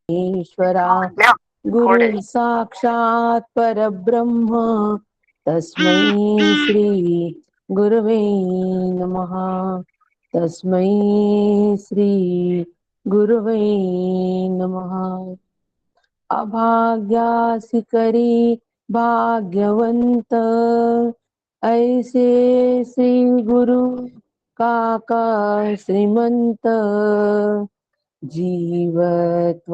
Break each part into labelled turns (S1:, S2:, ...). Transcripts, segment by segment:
S1: ईश्वरा गुरु साक्षात परब्रह्म तस्मै श्री गुरवे नमः। तस्मै श्री गुरवे नमः। अभाग्यासी करी भाग्यवंत ऐसे श्री गुरु काका श्रीमंत जीवत्वाची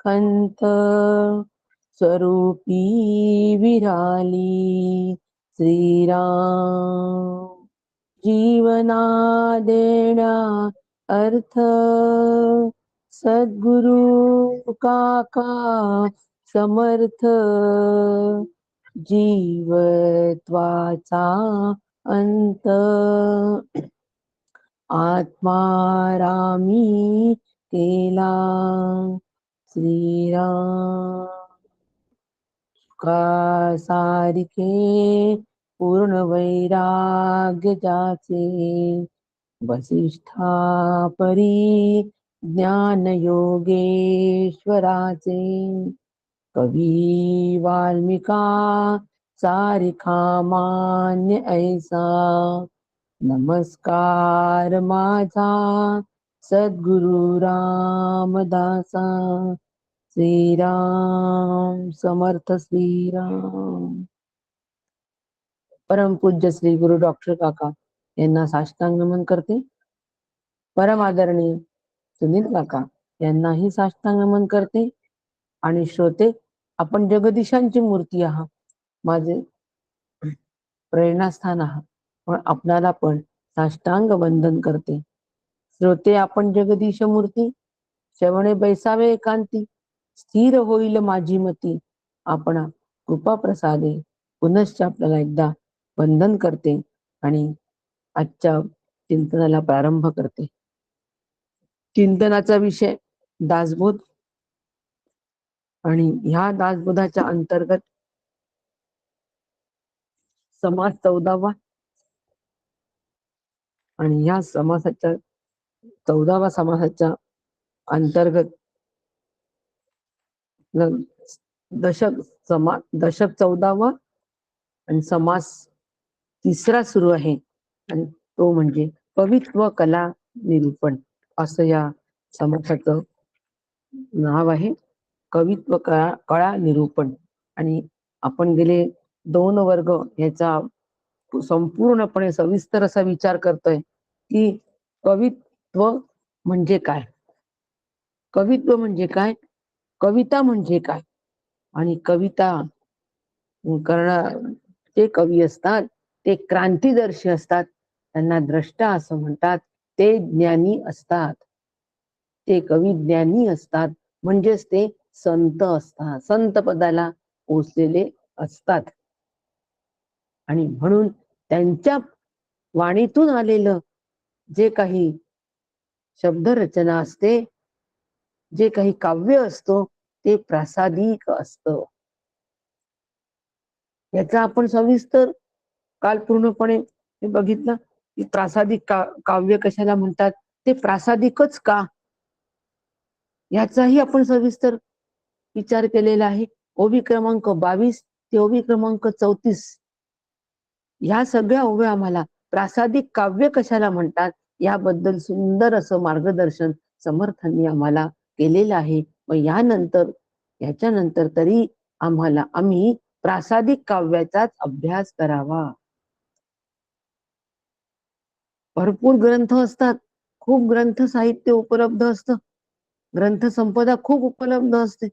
S1: खंत स्वरूपी विराली श्रीराम जीवना देण्या अर्थ सद्गुरु काका समर्थ जीवत्वाचा अंत आत्मारामी केला श्रीराम का सारिके पूर्ण वैराग्य जाचे वसिष्ठा परी ज्ञान योगेश्वराचे कवी वाल्मिका सारिखा मान्य ऐसा नमस्कार माझा सद्गुरु रामदासा श्रीराम समर्थ श्रीराम। परम पूज्य श्री गुरु डॉक्टर काका यांना साष्टांग नमन करते। परम आदरणीय सुनील काका यांनाही साष्टांग नमन करते। आणि श्रोते, आपण जगदीशांची मूर्ती आहात, माझे प्रेरणास्थान आहात, पण आपणाला पण साष्टांग वंदन करते। श्रोते, आपण जगदीश मूर्ती श्रवणे बैसावे एकांती स्थिर होईल माझी मती आपण कृपा प्रसादे पुनश्च आपल्याला एकदा वंदन करते आणि आजच्या चिंतनाला प्रारंभ करते। चिंतनाचा विषय दासबोध आणि ह्या दासबोधाच्या अंतर्गत समास 14वा आणि ह्या समासाच्या 14वा समासाच्या अंतर्गत दशक 14वा आणि समास 3रा सुरू आहे आणि तो म्हणजे कवित्व कला निरूपण असं या समासाचं नाव आहे। कवित्व कला निरूपण। आणि आपण गेले 2 वर्ग याचा संपूर्णपणे सविस्तर असा विचार करतोय की कवित्व म्हणजे काय, कवित्व म्हणजे काय, कविता म्हणजे काय। आणि कविता जे कवी असतात ते क्रांतिदर्शी असतात, त्यांना द्रष्टा असं म्हणतात, ते ज्ञानी असतात, ते कवी ज्ञानी असतात, म्हणजेच ते संत असतात, संत पदाला पोचलेले असतात। आणि म्हणून त्यांच्या वाणीतून आलेलं जे काही शब्दरचना असते, जे काही काव्य असतो ते प्रासादिक असतं। याचा आपण सविस्तर काल पूर्णपणे बघितलं की प्रासादिक काव्य कशाला म्हणतात, ते प्रासादिकच का, याचाही आपण सविस्तर विचार केलेला आहे। ओवी क्रमांक 22 ते ओवी क्रमांक 34 ह्या सगळ्या ओव्या आम्हाला प्रासादिक काव्य कशाला म्हणतात याबद्दल सुंदर असं मार्गदर्शन समर्थांनी आम्हाला केलेलं आहे। व याच्यानंतर तरी आम्ही प्रासादिक काव्याचाच अभ्यास करावा। भरपूर ग्रंथ असतात, खूप ग्रंथ साहित्य उपलब्ध असतं, ग्रंथ संपदा खूप उपलब्ध असते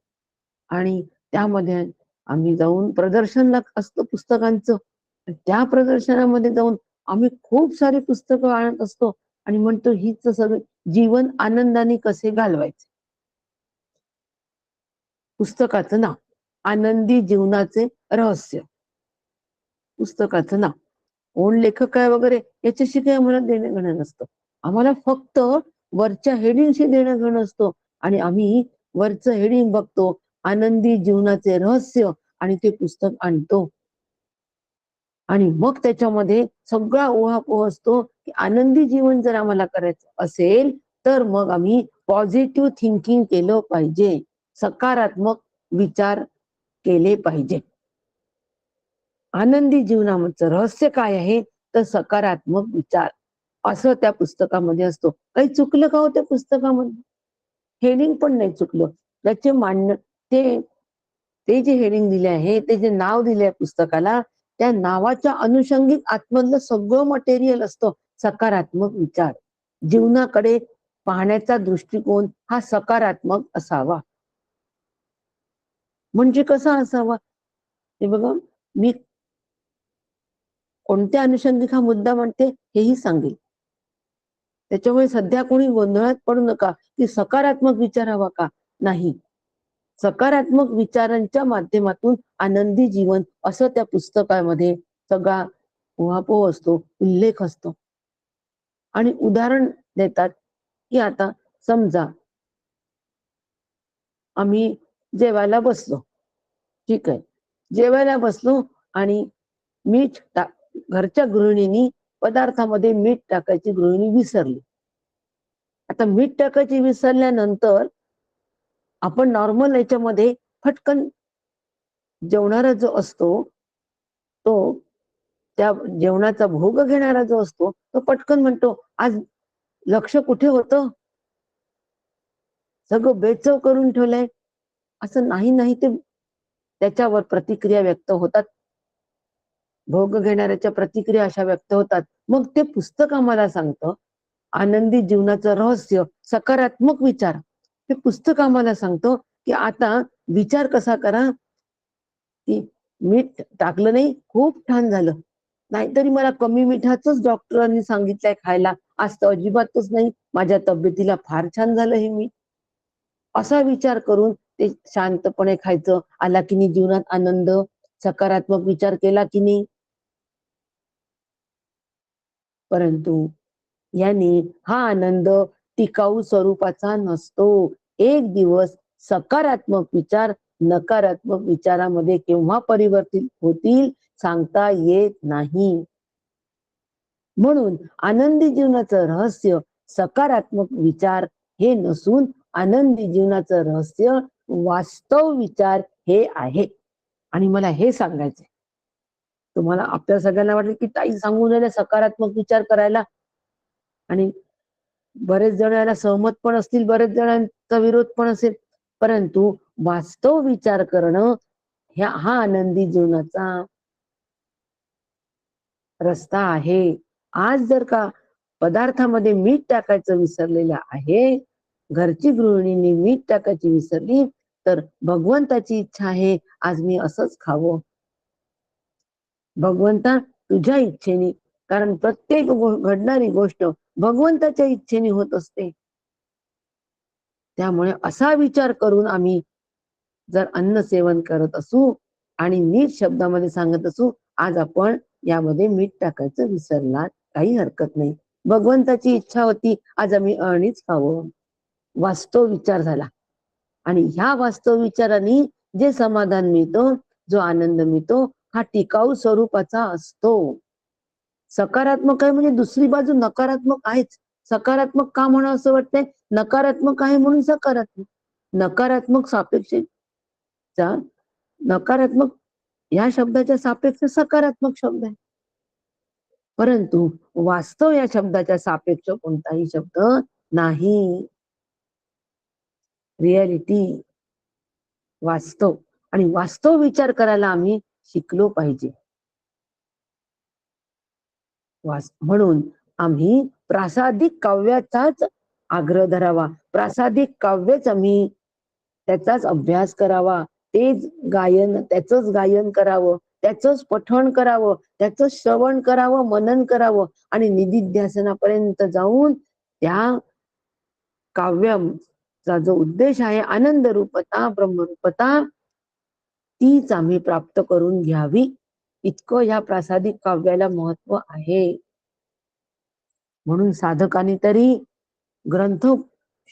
S1: आणि त्यामध्ये आम्ही जाऊन प्रदर्शन असतं पुस्तकांचं, त्या प्रदर्शनामध्ये जाऊन आम्ही खूप सारी पुस्तकं आणत असतो आणि म्हणतो हीच सगळं जीवन आनंदाने कसे घालवायचे। पुस्तकाचं नाव आनंदी जीवनाचे रहस्य, पुस्तकाचं नाव। कोण लेखक काय वगैरे याच्याशी काही आम्हाला देणं घेणं नसतं, आम्हाला फक्त वरच्या हेडिंगशी देणं घेणं असतं आणि आम्ही वरचं हेडिंग बघतो आनंदी जीवनाचे रहस्य आणि ते पुस्तक आणतो आणि मग त्याच्यामध्ये सगळा ओहापोह असतो की आनंदी जीवन जर आम्हाला करायचं असेल तर मग आम्ही पॉझिटिव्ह थिंकिंग केलं पाहिजे, सकारात्मक विचार केले पाहिजे. आनंदी जीवनाचं रहस्य काय आहे, तर सकारात्मक विचार, असं त्या पुस्तकामध्ये असतो. काही चुकलं का हो त्या पुस्तकामध्ये? हेडिंग पण नाही चुकलं. त्याचे मांडणं, ते ते जे हेडिंग दिले आहे, ते जे नाव दिले आहे पुस्तकाला, त्या नावाच्या अनुषंगिक आतमधलं सगळं मटेरियल असतं. सकारात्मक विचार, जीवनाकडे पाहण्याचा दृष्टिकोन हा सकारात्मक असावा. म्हणजे कसा असावा हे बघा, मी कोणत्या अनुषंगिक हा मुद्दा म्हणते हेही सांगेल. त्याच्यामुळे सध्या कोणी गोंधळात पडू नका की सकारात्मक विचार हवा का. नाही, सकारात्मक विचारांच्या माध्यमातून आनंदी जीवन, असं त्या पुस्तकामध्ये सगळा उहापोह असतो, उल्लेख असतो. आणि उदाहरण देतात की आता समजा आम्ही जेवायला बसलो, ठीक आहे, जेवायला बसलो आणि मीठ घरच्या गृहिणींनी पदार्थामध्ये मीठ टाकायची गृहिणी विसरली. आता मीठ टाकायची विसरल्यानंतर आपण नॉर्मल याच्यामध्ये फटकन जेवणारा जो असतो, तो त्या जेवणाचा भोग घेणारा जो असतो, तो पटकन म्हणतो, आज लक्ष कुठे होतं, सगळं बेचव करून ठेवलंय. असं नाही, नाही, ते त्याच्यावर प्रतिक्रिया व्यक्त होतात. भोग घेणाऱ्याच्या प्रतिक्रिया अशा व्यक्त होतात. मग ते पुस्तक आम्हाला सांगतं, आनंदी जीवनाचं रहस्य, सकारात्मक विचार. हे पुस्तक आम्हाला सांगतो की आता विचार कसा करा की मीठ टाकलं नाही, खूप छान झालं, नाहीतरी मला कमी मिठाचंच डॉक्टरांनी सांगितलंय खायला, आज तर अजिबातच नाही, माझ्या तब्येतीला फार छान झालं हे मीठ. असा विचार करून ते शांतपणे खायचं. आला की नाही जीवनात आनंद, सकारात्मक विचार केला की नाही. परंतु याने हा आनंद टिकाऊ स्वरूपाचा नसतो. एक दिवस सकारात्मक विचार नकारात्मक विचारामध्ये केव्हा परिवर्तित होतील सांगता येत नाही. म्हणून आनंदी जीवनाचं रहस्य सकारात्मक विचार हे नसून, आनंदी जीवनाचं रहस्य वास्तव विचार हे आहे. आणि मला हे सांगायचंय, तुम्हाला आपल्या सगळ्यांना वाटेल की ताई सांगून राहिल्या सकारात्मक विचार करायला, आणि बरेच जण याला सहमत पण असतील, बरेच जणांचा विरोध पण असेल. परंतु वास्तव विचार करणं हा आनंदी जीवनाचा रस्ता आहे. आज जर का पदार्थामध्ये मीठ टाकायचं विसरलेलं आहे, घरची गृहिणीने मीठ टाकायची विसरली, तर भगवंताची इच्छा आहे आज मी असंच खावं. भगवंता तुझ्या इच्छेने, कारण प्रत्येक घडणारी गोष्ट भगवंताच्या इच्छेने होत असते. त्यामुळे असा विचार करून आम्ही जर अन्न सेवन करत असू आणि नीट शब्दामध्ये सांगत असू, आज आपण यामध्ये मीठ टाकायचं विसरणार, काही हरकत नाही, भगवंताची इच्छा होती आज आम्ही अळणीच खावं, वास्तव विचार झाला. आणि ह्या वास्तव विचाराने जे समाधान मिळतो, जो आनंद मिळतो, हा टिकाऊ स्वरूपाचा असतो. सकारात्मक आहे म्हणजे दुसरी बाजू नकारात्मक आहेच. सकारात्मक का म्हणून असं वाटतंय, नकारात्मक आहे म्हणून सकारात्मक. नकारात्मक सापेक्षचा, नकारात्मक या शब्दाच्या सापेक्ष सकारात्मक शब्द आहे. परंतु वास्तव या शब्दाच्या सापेक्ष कोणताही शब्द नाही. रियालिटी, वास्तव, आणि वास्तव विचार करायला आम्ही शिकलो पाहिजे. म्हणून आम्ही प्रासादिक काव्याचाच आग्रह धरावा, प्रासादिक काव्यच आम्ही त्याचाच अभ्यास करावा, तेच गायन, त्याचंच गायन करावं, त्याचंच पठण करावं, त्याचं श्रवण करावं, मनन करावं, आणि निधिध्यासनापर्यंत जाऊन त्या काव्याचा जो उद्देश आहे आनंद रूपता, ब्रह्मरूपता, तीच आम्ही प्राप्त करून घ्यावी, इतकं या प्रासादिक काव्याला महत्व आहे. म्हणून साधकांनी तरी ग्रंथ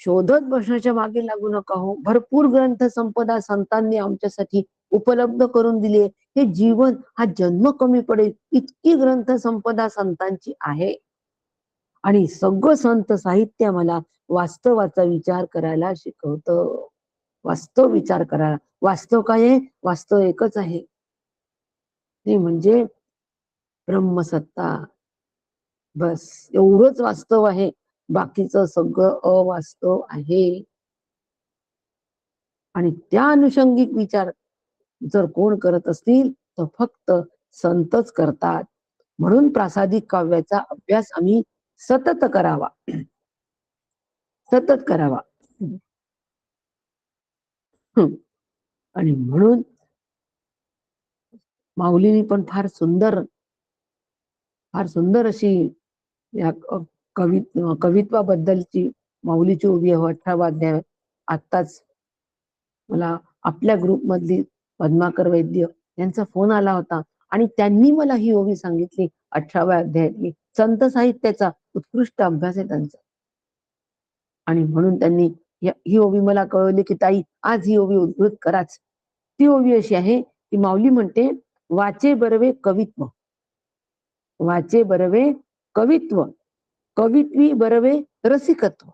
S1: शोधत बसण्याच्या मागे लागू नका हो. भरपूर ग्रंथ संपदा संतांनी आमच्यासाठी उपलब्ध करून दिली. हे जीवन, हा जन्म कमी पडेल इतकी ग्रंथ संपदा संतांची आहे. आणि सगळं संत साहित्य मला वास्तवाचा विचार करायला शिकवतं. वास्तव विचार करायला. वास्तव काय आहे? वास्तव एकच आहे, ते म्हणजे ब्रह्मसत्ता. बस एवढंच वास्तव आहे, बाकीचं सगळं अवास्तव आहे. आणि त्या अनुषंगिक विचार जर कोण करत असतील तर फक्त संतच करतात. म्हणून प्रासादिक काव्याचा अभ्यास आम्ही सतत करावा. सतत करावा. आणि म्हणून माऊलींनी पण फार सुंदर अशी या कवित्वाबद्दलची माऊलीची उभी आहे 18वा अध्याय. आत्ताच मला आपल्या ग्रुप मधली पद्माकर वैद्य यांचा फोन आला होता आणि त्यांनी मला ही ओवी सांगितली 18व्या अध्यायातली. संत साहित्याचा उत्कृष्ट अभ्यास आहे त्यांचा. आणि म्हणून त्यांनी ही ओवी मला कळवली की ताई आज ही ओवी उद्धृत कराच. ती ओवी अशी आहे की माऊली म्हणते, वाचे बरवे कवित्व, वाचे बरवे कवित्व, कवित्वी बरवे रसिकत्व,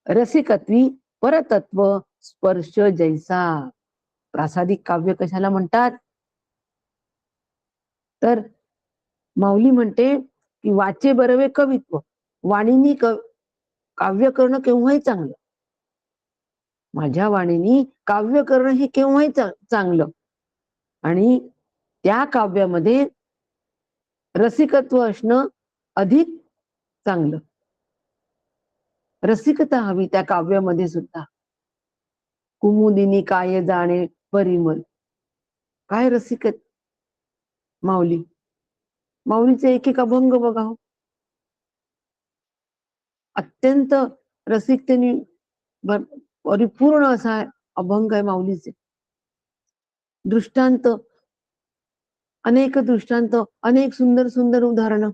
S1: रसिकत्वी परतत्व स्पर्श जैसा. प्रासादिक काव्य कशाला म्हणतात? तर माऊली म्हणते की वाचे बरवे कवित्व, वाणीनी काव्य करणं केव्हाही चांगलं. माझ्या वाणीनी काव्य करणं हे केव्हाही चांगलं. आणि त्या काव्यामध्ये रसिकत्व असणं अधिक चांगलं. रसिकता हवी त्या काव्यामध्ये सुद्धा. कुमुदिनी काय जाणे परिमल, काय रसिकत माऊली. माऊलीचे एक अभंग बघा, अत्यंत रसिकतेने परिपूर्ण असा अभंग आहे माऊलीचे. दृष्टांत, अनेक दृष्टांत, अनेक सुंदर सुंदर उदाहरणं.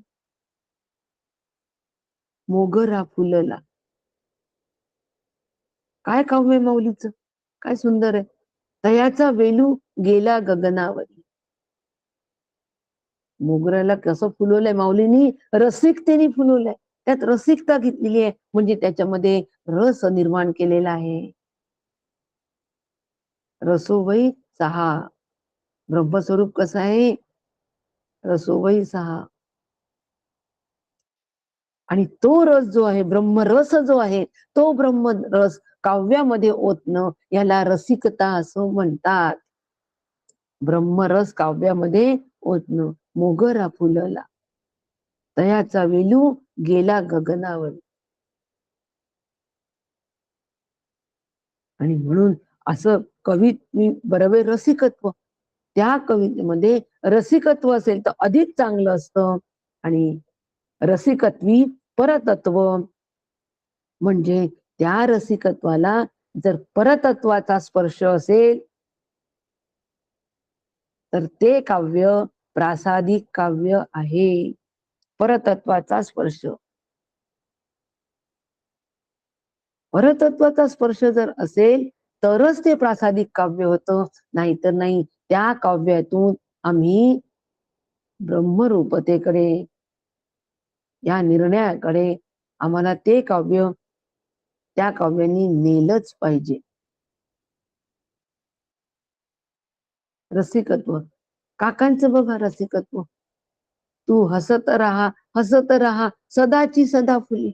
S1: मोगरा फुलला, काय काव्य माऊलीचं, काय सुंदर आहे. तयाचा वेलू गेला गगनावरी. मोगऱ्याला कसं फुलवलंय माऊलीनी? रसिकतेने फुलवलंय. त्यात रसिकता घेतलेली आहे, म्हणजे त्याच्यामध्ये रस निर्माण केलेला आहे. रसोवई 6. ब्रह्मस्वरूप कसं आहे? रसोवई 6. आणि तो रस जो आहे, ब्रह्मरस जो आहे, तो ब्रह्मरस काव्यामध्ये ओतणं याला रसिकता असं म्हणतात. ब्रह्मरस काव्यामध्ये ओतणं. मोगरा फुलला, तयाचा वेलू गेला गगनावर. आणि म्हणून असं कवी बरोबर रसिकत्व, त्या कवितेमध्ये रसिकत्व असेल तर अधिक चांगलं असतं. आणि रसिकत्वी परतत्व म्हणजे त्या रसिकत्वाला जर परतत्वाचा स्पर्श असेल तर ते काव्य प्रासादिक काव्य आहे. परतत्वाचा स्पर्श, परतत्वाचा स्पर्श जर असेल तरच ते प्रासादिक काव्य होतं, नाहीतर नाही. त्या काव्यातून आम्ही ब्रह्मरूपतेकडे, या निर्णयाकडे आम्हाला ते काव्य त्या काव्यांनी नेलंच पाहिजे. रसिकत्व, काकांचं बघा रसिकत्व. तू हसत राहा, हसत राहा, सदाची सदा फुले.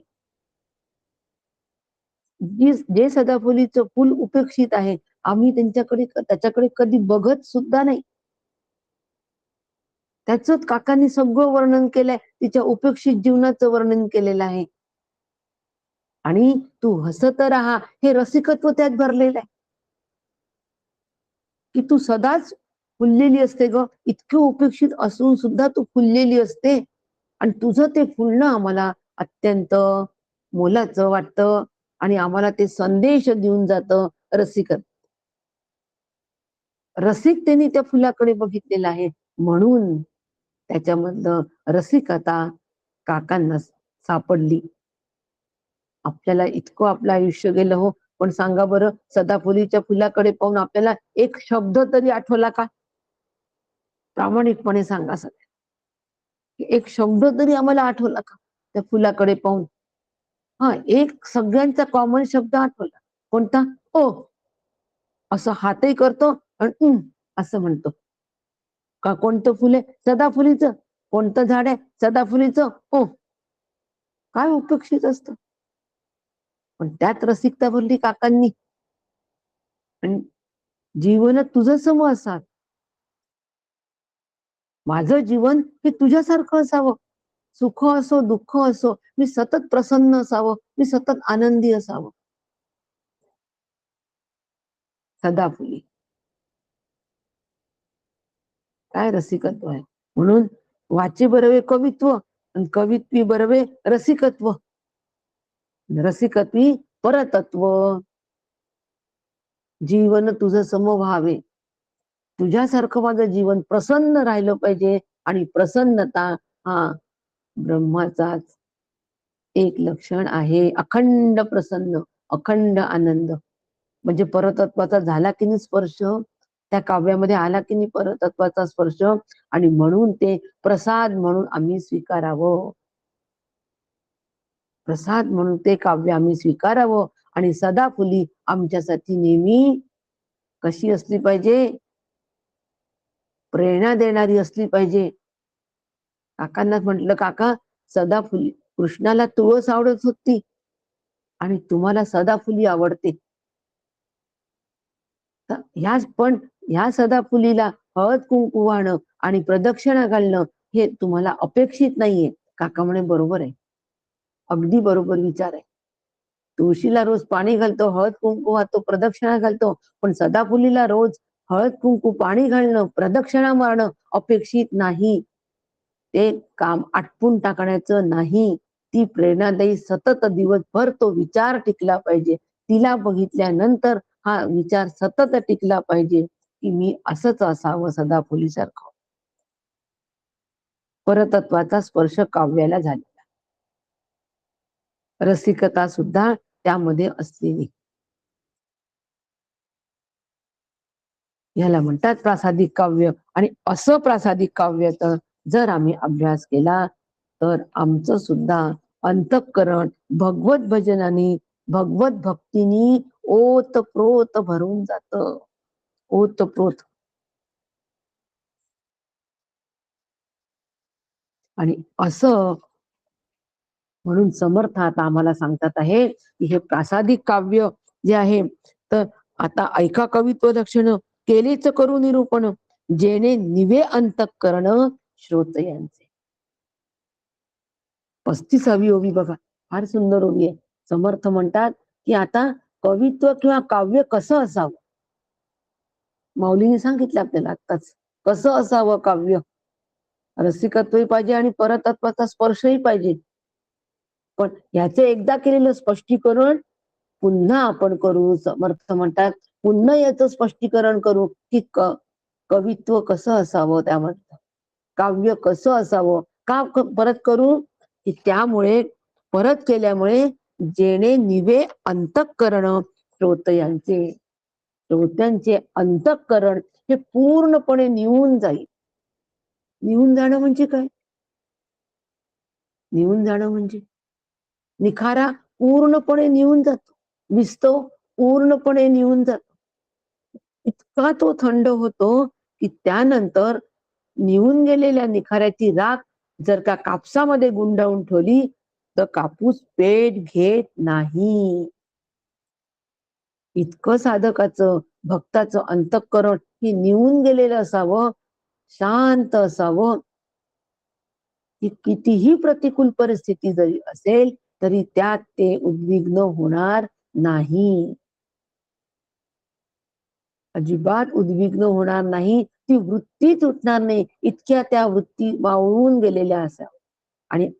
S1: जे सदाफुलीचं फुल उपेक्षित आहे, आम्ही त्याच्याकडे कधी बघत सुद्धा नाही. त्याच काकांनी सगळं वर्णन केलंय, तिच्या उपेक्षित जीवनाचं वर्णन केलेलं आहे. आणि तू हसत राहा, हे रसिकत्व त्यात भरलेलं आहे की तू सदाच फुललेली असते ग. इतकं उपेक्षित असून सुद्धा तू फुललेली असते. आणि तुझं ते फुलणं आम्हाला अत्यंत मोलाचं वाटतं आणि आम्हाला ते संदेश देऊन जातं. रसिकतेने त्या फुलाकडे बघितलेलं आहे, म्हणून त्याच्यामधलं रसिकता काकांना सापडली. आपल्याला इतकं आपलं आयुष्य गेलं हो, पण सांगा बरं, सदाफुलीच्या फुलाकडे पाहून आपल्याला एक शब्द तरी आठवला का? प्रामाणिकपणे सांगा सगळ्या, एक शब्द तरी आम्हाला आठवला का? त्या फुलाकडे पाहून. हा, एक सगळ्यांचा कॉमन शब्द आठवला. कोणता? ओ. असं हातही करतो आणि असं म्हणतो. का कोणतं फुल आहे? सदाफुलीचं. कोणतं झाड आहे? सदाफुलीचं. ओ. काय उपेक्षित असतं, पण त्यात रसिकता भरली काकांनी. आणि जीवन तुझं सम असा, माझं जीवन हे तुझ्यासारखं असावं. सुख असो दुःख असो, मी सतत प्रसन्न असावं, मी सतत आनंदी असावं. सदाफुली. काय रसिकत्व आहे. म्हणून वाचे बरवे कवित्व आणि कवित्वी बरवे रसिकत्व. रसिकत्वी परतत्व. जीवन तुझं सम व्हावे, तुझ्यासारखं माझं जीवन प्रसन्न राहिलं पाहिजे. आणि प्रसन्नता हा ब्रह्माचाच एक लक्षण आहे. अखंड प्रसन्न, अखंड आनंद. म्हणजे परतत्वाचा झाला की नाही स्पर्श, त्या काव्यामध्ये आला की नाही परतत्वाचा स्पर्श. आणि म्हणून ते प्रसाद म्हणून आम्ही स्वीकारावं. प्रसाद म्हणून ते काव्य आम्ही स्वीकारावं. आणि सदाफुली आमच्यासाठी नेहमी कशी असली पाहिजे? प्रेरणा देणारी असली पाहिजे. काकांना म्हटलं, काका सदाफुली, कृष्णाला तुळस आवडत होती आणि तुम्हाला सदाफुली आवडते. पण ह्या सदाफुलीला हळद कुंकू वाहणं आणि प्रदक्षिणा घालणं हे तुम्हाला अपेक्षित नाहीये. काका म्हणे, बरोबर आहे, अगदी बरोबर विचार आहे. तुळशीला रोज पाणी घालतो, हळद कुंकू वाहतो, प्रदक्षिणा घालतो, पण सदाफुलीला रोज हळद कुंकू पाणी घालणं, प्रदक्षिणा मारणं अपेक्षित नाही. ते काम आटपून टाकण्याचं नाही. ती प्रेरणादायी सतत दिवसभर तो विचार टिकला पाहिजे. तिला बघितल्यानंतर हा विचार सतत टिकला पाहिजे की मी असंच असावं सदाफुलीसारखं. परतत्वाचा स्पर्श काव्याला झालेला, रसिकता सुद्धा त्यामध्ये असलेली, ह्याला म्हणतात प्रासादिक काव्य. आणि असं प्रासादिक काव्याचा जर आम्ही अभ्यास केला तर आमचं सुद्धा अंतःकरण भगवत भजनाने, भगवत भक्तीनी ओतप्रोत भरून जात. ओतप्रोत. आणि असं म्हणून समर्थ आता आम्हाला सांगतात आहे की हे प्रासादिक काव्य जे आहे, तर आता ऐका कवित्व लक्षण केलेच करू निरूपण, जेणे निवे अंतःकरण श्रोतयांचे. 35वी ओवी बघा, फार सुंदर ओवी आहे. समर्थ म्हणतात की आता कवित्व किंवा काव्य कसं असावं. माऊलीने सांगितलं आपल्याला आत्ताच, कसं असावं काव्य. रसिकत्वही पाहिजे आणि परतत्वाचा स्पर्शही पाहिजे. पण याचे एकदा केलेलं स्पष्टीकरण पुन्हा आपण करू. समर्थ म्हणतात पुन्हा याचं स्पष्टीकरण करू की कवित्व कसं असावं, त्यामध्ये काव्य कसं असावं. का परत करू की त्यामुळे, परत केल्यामुळे जेणे निवे अंतःकरण श्रोतयांचे, श्रोत्यांचे अंतःकरण हे पूर्णपणे निवून जाईल. निवून जाणं म्हणजे काय? निवून जाणं म्हणजे निखारा पूर्णपणे निवून जातो, विस्तो पूर्णपणे निवून जातो. इतका तो थंड होतो की त्यानंतर निवून गेलेल्या निखाऱ्याची राख जर का कापसामध्ये गुंडाळून ठेवली तर कापूस पेट घेत नाही. इतकं साधकाचं, भक्ताचं अंतःकरण हे निवून गेलेलं असावं, शांत असावं की कितीही प्रतिकूल परिस्थिती जरी असेल तरी त्यात ते उद्विग्न होणार नाही. अजिबात उद्विग्न होणार नाही. ती वृत्ती तुटणार नाही, इतक्या त्या वृत्ती वाळून गेलेल्या असाव्या. आणि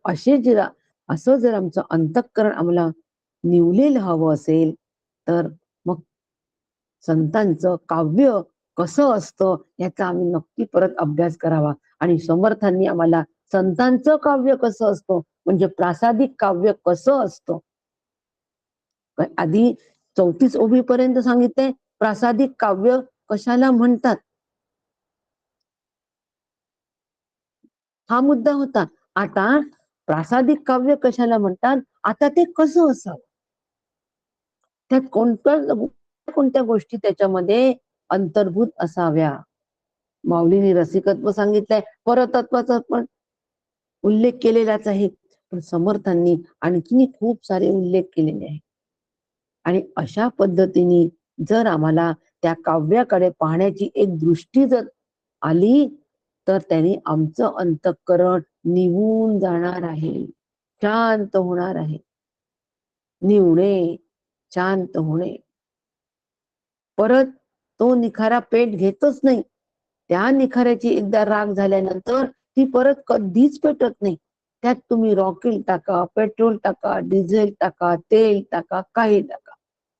S1: असं जर आमचं अंतःकरण आम्हाला निवलेलं हवं असेल तर मग संतांचं काव्य कसं असतं याचा आम्ही नक्की परत अभ्यास करावा. आणि समर्थांनी आम्हाला संतांचं काव्य कसं असतं, म्हणजे प्रासादिक काव्य कसं असतं, आधी 34 ओवी पर्यंत सांगितलंय. प्रासादिक काव्य कशाला म्हणतात हा मुद्दा होता. आता प्रासादिक काव्य कशाला म्हणतात? आता ते कसं असावं, त्यात कोणत्या गोष्टी त्याच्यामध्ये अंतर्भूत असाव्या. माऊलींनी रसिकत्व सांगितलंय, परतत्वाचा पण उल्लेख केलेलाच आहे, पण समर्थांनी आणखी खूप सारे उल्लेख केलेले आहेत. आणि अशा पद्धतीने जर आम्हाला त्या काव्याकडे पाहण्याची एक दृष्टी जर आली, तर त्यांनी आमचं अंतःकरण निवून जाणार आहे, शांत होणार आहे. निवणे, शांत होणे, परत तो निखारा पेट घेतच नाही. त्या निखाऱ्याची एकदा राख झाल्यानंतर ती परत कधीच पेटत नाही. त्यात तुम्ही रॉकेल टाका, पेट्रोल टाका, डिझेल टाका, तेल टाका, काही टाका,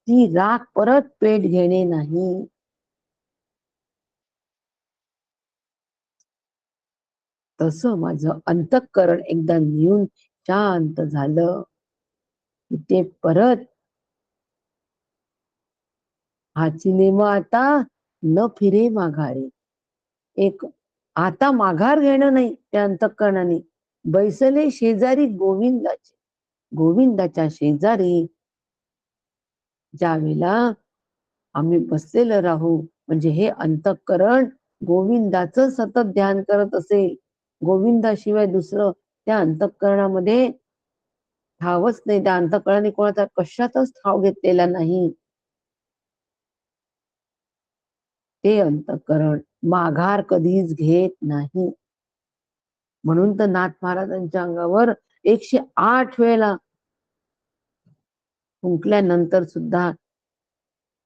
S1: ती राख परत पेट घेणे नाही. तसं माझं अंतःकरण एकदा निवून शांत झालं की ते परत हा सिनेमा आता न फिरे माघारी. एक आता माघार घेणं नाही त्या अंतःकरणाने. बैसले शेजारी गोविंदाचे, गोविंदाच्या शेजारी ज्यावेळेला आम्ही बसलेलं राहू, म्हणजे हे अंतःकरण गोविंदाचं सतत ध्यान करत असेल, गोविंदाशिवाय दुसरं त्या अंतःकरणामध्ये ठावच नाही. त्या अंतःकरणाने कोणाचा कशातच ठाव घेतलेला नाही. ते अंतःकरण माघार कधीच घेत नाही. म्हणून तर नाथ महाराजांच्या अंगावर 108 वेळेला फुंकल्यानंतर सुद्धा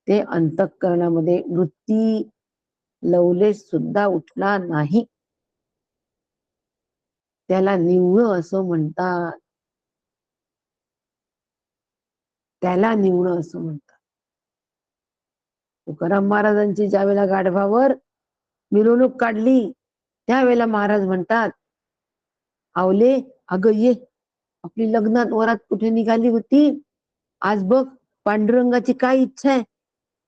S1: ते अंतःकरणामध्ये वृत्ती लवलेश सुद्धा उठला नाही. त्याला निवळं असं म्हणतात. त्याला निवळं असं म्हणतात. तुकाराम महाराजांची ज्या वेळेला गाढवावर मिरवणूक काढली, त्यावेळेला महाराज म्हणतात, आवले अगं ये, आपली लग्नात वरात कुठे निघाली होती, आज बघ पांडुरंगाची काय इच्छा आहे,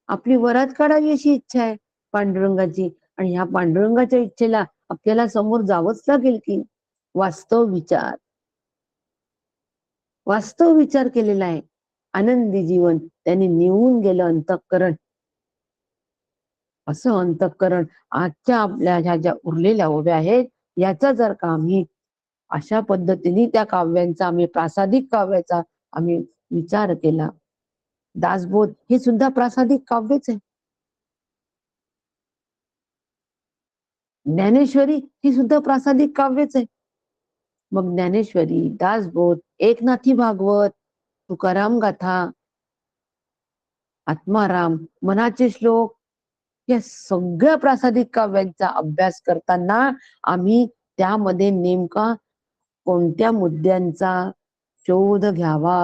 S1: आपली वरात काढावी अशी इच्छा आहे पांडुरंगाची. आणि ह्या पांडुरंगाच्या इच्छेला आपल्याला समोर जावंच लागेल की. वास्तव विचार, वास्तव विचार केलेला आहे. आनंदी जीवन त्यांनी निवून गेलं अंतःकरण. असं अंतःकरण आजच्या आपल्या ह्या ज्या उरलेल्या ओव्या आहेत, याचा जर का आम्ही अशा पद्धतीने त्या काव्यांचा, आम्ही प्रासादिक काव्याचा आम्ही विचार केला. दासबोध हे सुद्धा प्रासादिक काव्यच आहे. ज्ञानेश्वरी ही सुद्धा प्रासादिक काव्यच आहे. मग ज्ञानेश्वरी, दासबोध, एकनाथी भागवत, तुकाराम गाथा, आत्माराम, मनाचे श्लोक, या सगळ्या प्रासादिक काव्यांचा अभ्यास करताना आम्ही त्यामध्ये नेमका कोणत्या मुद्द्यांचा शोध घ्यावा,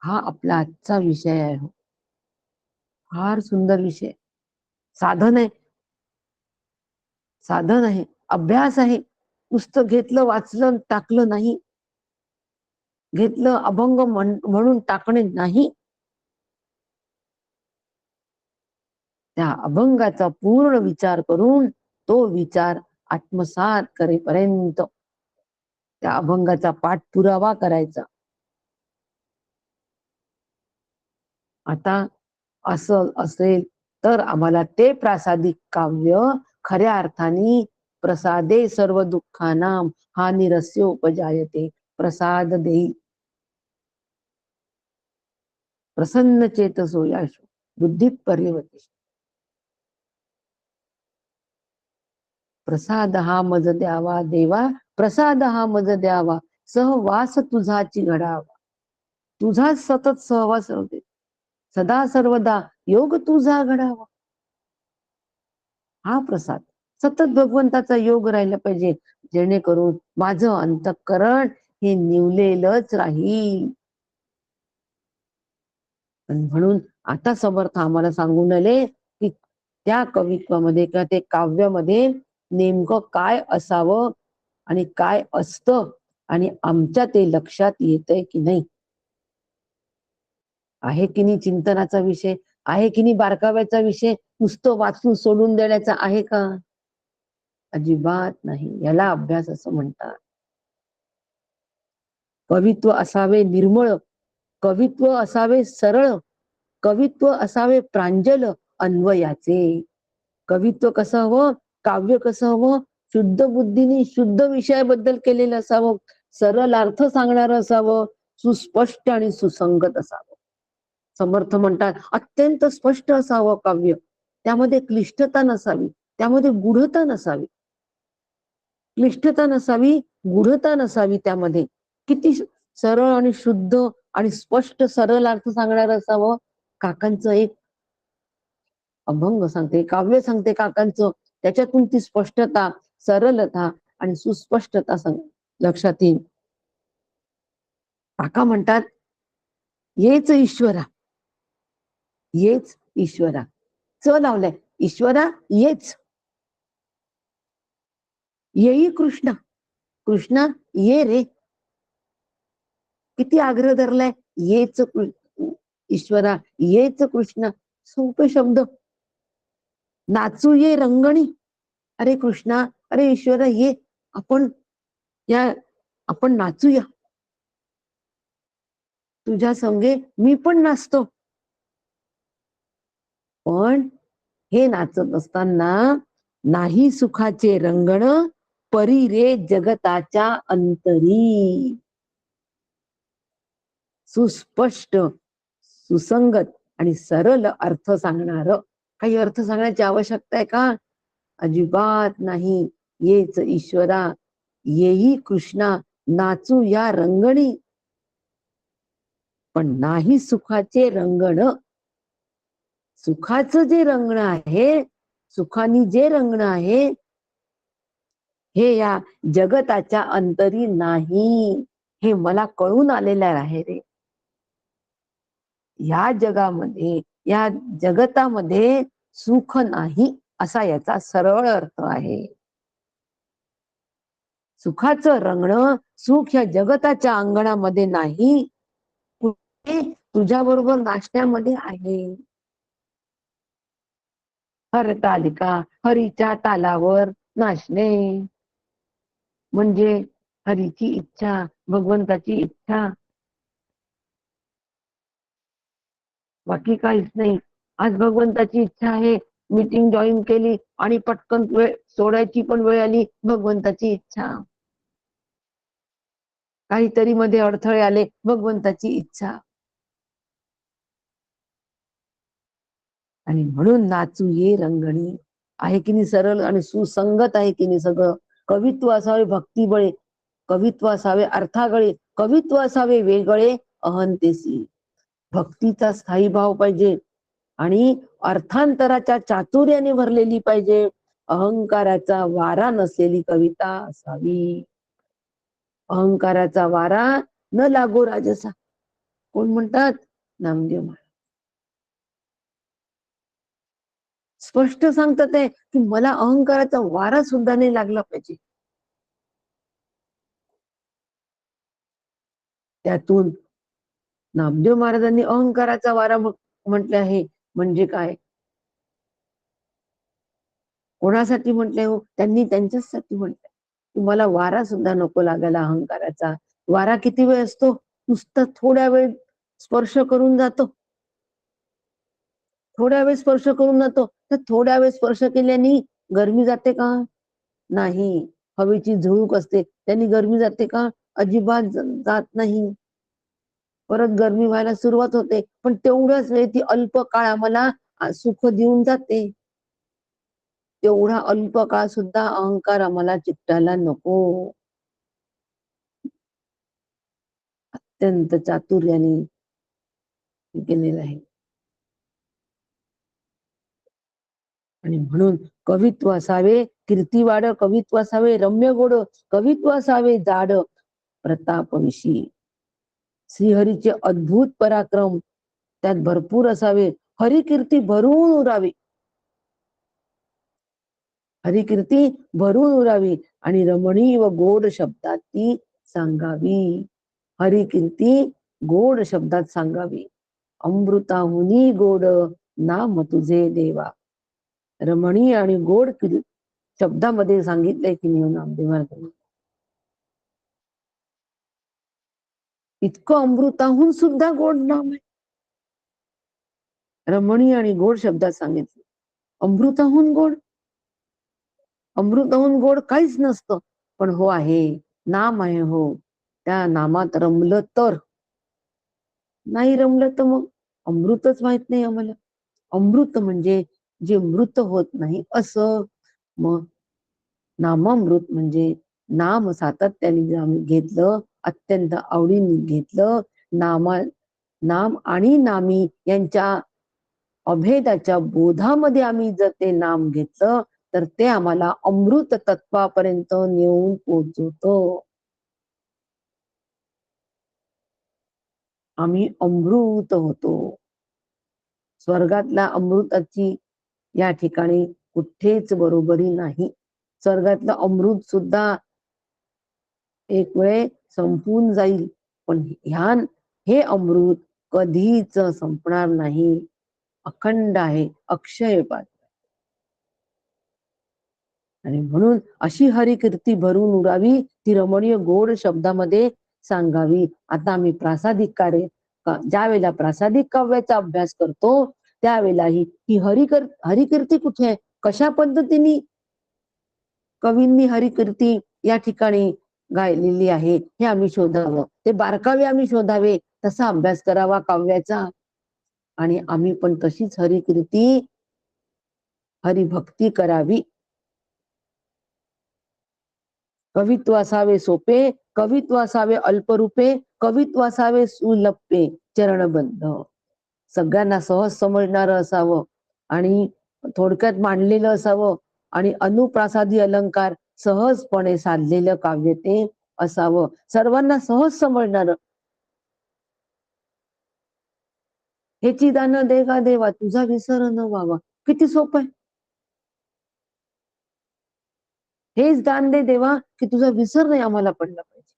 S1: हा आपला आजचा विषय आहे. फार सुंदर विषय. साधन आहे, साधन आहे, अभ्यास आहे. पुस्तक घेतलं, वाचलं, टाकलं नाही. घेतलं अभंग म्हणून टाकणे नाही. त्या अभंगाचा पूर्ण विचार करून तो विचार आत्मसात करेपर्यंत त्या अभंगाचा पाठपुरावा करायचा. आता असं असेल तर आम्हाला ते प्रासादिक काव्य खऱ्या अर्थाने प्रसादे सर्व दुःखानाम हा निरस्य उपजायते, प्रसाद देई, प्रसन्न चेतसो याशो बुद्धीत पर्यवती. प्रसाद हा मज द्यावा देवा, प्रसाद हा मज द्यावा, सहवास तुझाची घडावा. तुझा सतत सहवास होते, सदा सर्वदा योग तुझा घडावा. हा प्रसाद सतत भगवंताचा योग राहिला पाहिजे, जेणेकरून माझं अंतःकरण हे निवलेलंच राहील. म्हणून आता समर्थ आम्हाला सांगून आले की त्या कवित्वामध्ये किंवा ते काव्यामध्ये नेमकं काय असावं आणि काय असतं, आणि आमच्या ते लक्षात येतंय की नाही. आहे की नाही चिंतनाचा विषय, आहे की नाही बारकाव्याचा विषय नुसतं वाचून सोडून देण्याचा आहे का? अजिबात नाही. याला अभ्यास असं म्हणतात. कवित्व असावे निर्मळ, कवित्व असावे सरळ, कवित्व असावे प्रांजल अन्वयाचे. कवित्व कसं हवं, काव्य कसं हवं, शुद्ध बुद्धीने शुद्ध विषयाबद्दल केलेलं असावं, सरळ अर्थ सांगणारं असावं, सुस्पष्ट आणि सुसंगत असावं. समर्थ म्हणतात अत्यंत स्पष्ट असावं काव्य, त्यामध्ये क्लिष्टता नसावी, त्यामध्ये गूढता नसावी, क्लिष्टता नसावी, गूढता नसावी. त्यामध्ये किती सरळ आणि शुद्ध आणि स्पष्ट सरळ अर्थ सांगणारं असावं. काकांचं एक अभंग सांगते, काव्य सांगते काकांचं, त्याच्यातून ती स्पष्टता, सरलता आणि सुस्पष्टता लक्षात येईल. काका म्हणतात येच ईश्वरा, येच ईश्वरा, च लावलाय, ईश्वरा येच, येई कृष्णा, कृष्णा ये रे. किती आग्रह धरलाय, येच ईश्वरा, येच कृष्णा. सोपे शब्द. नाचू ये रंगणी, अरे कृष्णा, अरे ईश्वरा ये, आपण नाचूया, तुझ्या संगे मी पण नाचतो. पण हे नाचत असताना नाही सुखाचे रंगण, परी रे जगताच्या अंतरी. सुस्पष्ट, सुसंगत आणि सरळ अर्थ सांगणार. काही अर्थ सांगण्याची आवश्यकता आहे का? अजिबात नाही. येच ईश्वरा, येई कृष्णा, नाचू या रंगणी. पण नाही सुखाचे रंगण. सुखाचं जे रंगण आहे, सुखानी जे रंगण आहे, हे या जगताच्या अंतरी नाही. हे मला कळून आलेलं आहे रे. या जगामध्ये, या जगतामध्ये सुख नाही, असा याचा सरळ अर्थ आहे. सुखाचं रंगण, सुख या जगताच्या अंगणामध्ये नाही, तुझ्या बरोबर नाचण्यामध्ये आहे. हरतालिका, हरीच्या तालावर नाचणे म्हणजे हरीची इच्छा, भगवंताची इच्छा, बाकी काहीच नाही. आज भगवंताची इच्छा आहे, मीटिंग जॉईन केली आणि पटकन वेळ सोडायची पण वेळ आली, भगवंताची इच्छा. काहीतरी मध्ये अडथळे आले, भगवंताची इच्छा. आणि म्हणून नाचू ये रंगणी. आहे की नाही सरळ आणि सुसंगत आहे की नाही सगळं. कवित्व असावे भक्तिबळे, कवित्व असावे अर्थागळे, कवित्व असावे वेगळे अहंतेसी. भक्तीचा स्थायी भाव पाहिजे आणि अर्थांतराच्या चातुर्याने भरलेली पाहिजे. अहंकाराचा वारा नसलेली कविता असावी. अहंकाराचा वारा न लागो राजसा. कोण म्हणतात? नामदेव महाराज. स्पष्ट सांगतात आहे की मला अहंकाराचा वारा सुद्धा नाही लागला पाहिजे. त्यातून नामदेव महाराजांनी अहंकाराचा वारा म्हटले आहे. म्हणजे काय? कोणासाठी म्हटले हो? त्यांनी त्यांच्यासाठी म्हटलंय. तुम्हाला वारा सुद्धा नको लागायला अहंकाराचा. वारा किती वेळ असतो? नुसतं थोड्या वेळ स्पर्श करून जातो, थोड्या वेळ स्पर्श करून जातो. तर थोड्या वेळ स्पर्श केल्याने गरमी जाते का? नाही. हवेची झुळूक असते, त्यांनी गरमी जाते का? अजिबात जात नाही. परत गरमी व्हायला सुरुवात होते, पण तेवढ्याच वेळ ती अल्प काळ आम्हाला सुख देऊन जाते. तेवढा अल्प काळ सुद्धा अहंकार आम्हाला चिकटायला नको. अत्यंत चातुर्याने केलेलं आहे. आणि म्हणून कवित्व असावे कीर्तिवाड, कवित्व असावे रम्य गोड, कवित्व असावे जाड प्रतापविषयी. श्रीहरीचे अद्भुत पराक्रम त्यात भरपूर असावे. हरिकीर्ती भरून उरावी, हरिकीर्ती भरून उरावी आणि रमणीय व गोड शब्दात ती सांगावी. हरिकीर्ती गोड शब्दात सांगावी. अमृताहुनी गोड नाम तुझे देवा. रमणीय आणि गोड शब्दामध्ये सांगितलंय की नाही नामदेव महाराजांनी. इतकं अमृताहून सुद्धा गोड नाम आहे. रमणीय आणि गोड शब्दात सांगितलं. अमृताहून गोड, अमृताहून गोड काहीच नसतं. पण हो आहे, नाम आहे. हो, त्या नामात रमलं तर, नाही रमलं तर मग अमृतच माहित नाही आम्हाला. अमृत म्हणजे जे मृत होत नाही असं. मग नामामृत म्हणजे नाम सातत्याने जर आम्ही घेतलं, अत्यंत आवडीने घेतलं, नाम आणि नामी यांच्या अभेदाच्या बोधामध्ये आम्ही जर ते नाम घेतलं तर ते आम्हाला अमृत तत्वापर्यंत नेऊन पोहोचवतो. आम्ही अमृत होतो. स्वर्गातल्या अमृताची या ठिकाणी कुठेच बरोबरी नाही. स्वर्गातलं अमृत सुद्धा एक वेळ संपून जाईल, पण हे अमृत कधीच संपणार नाही. अखंड आहे, अक्षय पात्र. आणि म्हणून अशी हरिकीर्ती भरून उरावी, ती रमणीय गोड शब्दामध्ये सांगावी. आता आम्ही प्रासादिक कार्य, ज्या वेळेला प्रासादिक काव्याचा अभ्यास करतो त्यावेळेला ही हरिकीर्ती कुठे आहे, कशा पद्धतीने कवींनी हरिकीर्ती या ठिकाणी गायलेली आहे हे आम्ही शोधावं. ते बारकावे आम्ही शोधावे, तसा अभ्यास करावा काव्याचा. आणि आम्ही पण तशीच हरिकीर्ती, हरिभक्ती करावी. कवित्व असावे सोपे, कवित्व असावे अल्परूपे, कवित्व असावे सुलभे चरणबद्ध. सगळ्यांना सहज समजणारं असावं आणि थोडक्यात मांडलेलं असावं आणि अनुप्रासादी अलंकार सहजपणे साधलेलं काव्य ते असावं. सर्वांना सहज समजणारं. हेची दान दे गा देवा, तुझा विसर न व्हावा. किती सोपं आहे. हेच दान दे देवा की तुझा विसर नाही आम्हाला पडला पाहिजे.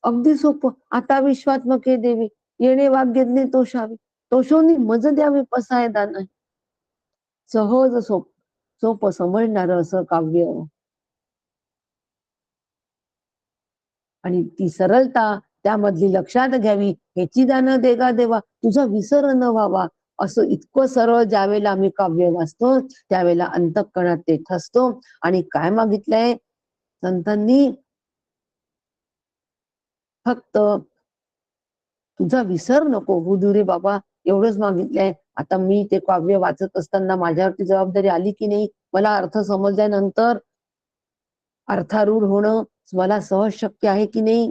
S1: अगदी सोपं. आता विश्वात्मके देवी, येणे वाग्यज्ञे तोषावे, तोषोनी मज द्यावे पसाय दान. सहज सोपं समजणारं असं काव्य. आणि ती सरलता त्यामधली लक्षात घ्यावी. ह्याची दान देगा देवा, तुझा विसर न व्हावा. असं इतकं सरळ ज्यावेळेला आम्ही काव्य वाचतो त्यावेळेला अंतःकरणात ते ठसतो. आणि काय मागितलंय संतांनी, फक्त तुझा विसर नको होऊ दे रे बाबा, एवढंच मागितलंय. आता मी ते काव्य वाचत असताना माझ्यावरती जबाबदारी आली की नाही, मला अर्थ समजल्यानंतर अर्थारूढ होणं मला सहज शक्य आहे की नाही?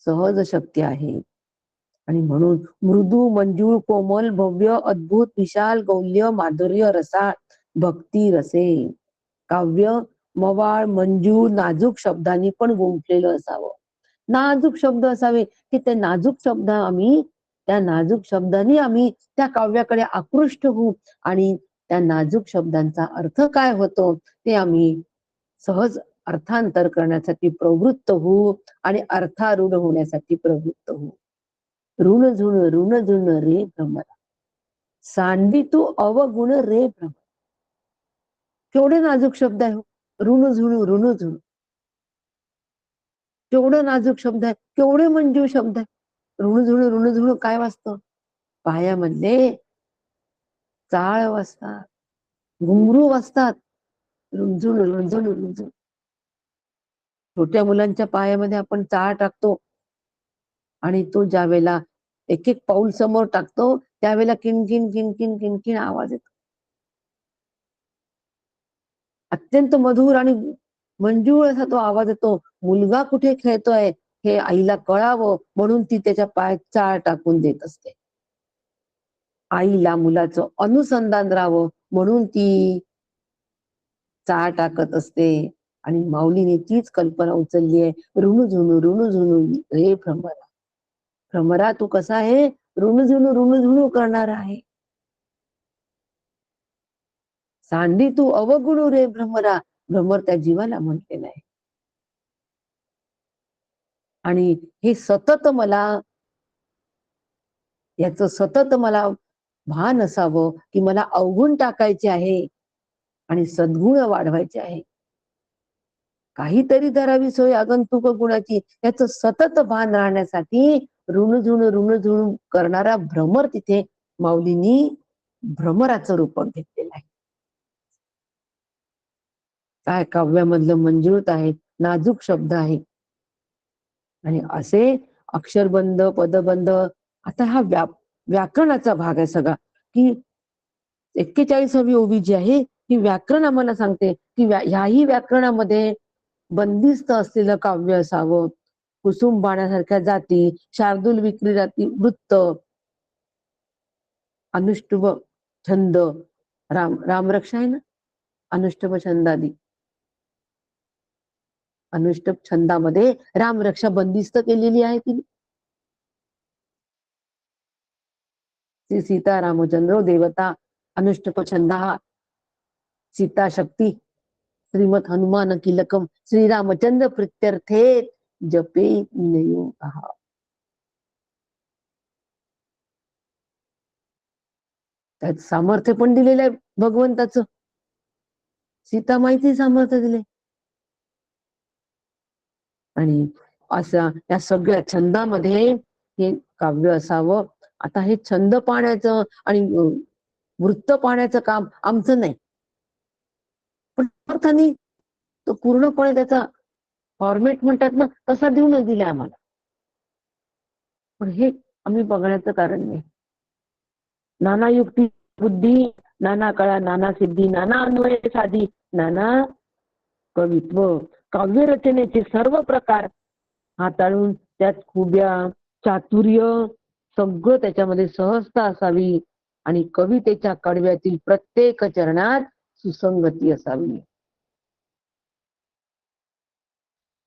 S1: सहज शक्य आहे. आणि म्हणून मृदू मंजूळ कोमल भव्य अद्भुत विशाल गौल्य माधुर्य रसाळ भक्ती रसे. काव्य मवाळ मंजूळ नाजूक शब्दांनी पण गुंफलेलं असावं. नाजूक शब्द असावे की ते नाजूक शब्द आम्ही, त्या नाजूक शब्दांनी आम्ही त्या काव्याकडे आकृष्ट होऊ आणि त्या नाजूक शब्दांचा अर्थ काय होतो ते आम्ही सहज अर्थांतर करण्यासाठी प्रवृत्त होऊ आणि अर्थारूढ होण्यासाठी प्रवृत्त होऊ. ऋण झुण रे भ्रमरा, सांडी तू अवगुण रे भ्रमरा. केवढे नाजूक शब्द आहे. ऋण झुणू केवढं नाजूक शब्द आहे, केवढे मंजूळ शब्द आहे. ऋण झुणू काय वाजतं? पायामधले चाळ वाजतात, घुंगरू वाजतात. रुंझुण. छोट्या मुलांच्या पायामध्ये आपण चाळ टाकतो आणि तो ज्या वेळेला एक एक पाऊल समोर टाकतो त्यावेळेला किणकिण किणकिण किणकिण आवाज येतो. अत्यंत मधुर आणि मंजूळ असा तो आवाज येतो. मुलगा कुठे खेळतोय हे आईला कळावं म्हणून ती त्याच्या पायात चाळ टाकून देत असते. आईला मुलाचं अनुसंधान राहावं म्हणून ती चाळ टाकत असते. आणि माऊलीने तीच कल्पना उचलली आहे. ऋण झुणू रे भ्रमरा. भ्रमरा तू कसा आहे? ऋण झुणू करणार आहे. सांडी तू अवगुणू रे भ्रमरा. भ्रमर त्या जीवाला म्हटलेलं आहे. आणि हे सतत मला भान असावं की मला अवगुण टाकायचे आहे आणि सद्गुण वाढवायचे आहे. काहीतरी धरावी सोय आगंतुक गुणाची, याच सतत भान राहण्यासाठी ऋण करणारा भ्रमर तिथे माऊलींनी भ्रमराचं रूप घेतलेलं आहे. काय काव्यामधलं मंजुळत आहे, नाजूक शब्द आहे. आणि असे अक्षरबंध, पदबंध, आता हा व्याकरणाचा भाग आहे सगळा, की 41वी ओवी जी आहे ही व्याकरण आम्हाला सांगते की ह्याही व्याकरणामध्ये बंदिस्त असलेलं काव्य असावं. कुसुम बाणासारख्या जाती, शार्दूल विक्री जाती, वृत्त, अनुष्टुभ छंद, रामरक्षा आहे ना, अनुष्टुभ छंदादी, अनुष्टुभ छंदामध्ये रामरक्षा बंदिस्त केलेली आहे ती. श्री सीता रामचंद्र देवता अनुष्टुभ छंदा, सीता शक्ती, श्रीमत हनुमान किलकम, श्रीरामचंद्र प्रीत्यर्थे जपे नयो कहा. त्यात सामर्थ्य पण दिलेलं आहे भगवंताचं. सीता माहिती सामर्थ्य दिले. आणि असा या सगळ्या छंदामध्ये हे काव्य असावं. आता हे छंद पाहण्याचं आणि वृत्त पाहण्याचं काम आमचं नाही, पण अर्थाने तो पूर्णपणे त्याचा फॉर्मेट म्हणतात ना तसा देऊनच दिला आम्हाला. पण हे आम्ही बघण्याचं कारण नाही. नाना युक्ती बुद्धी, नाना कळा, नाना सिद्धी, नाना अन्वय साधी, नाना कवित्व, काव्य रचनेचे सर्व प्रकार हाताळून त्यात खुब्या, चातुर्य सगळं त्याच्यामध्ये सहजता असावी आणि कवितेच्या कडव्यातील प्रत्येक चरणात सुसंगती असावी.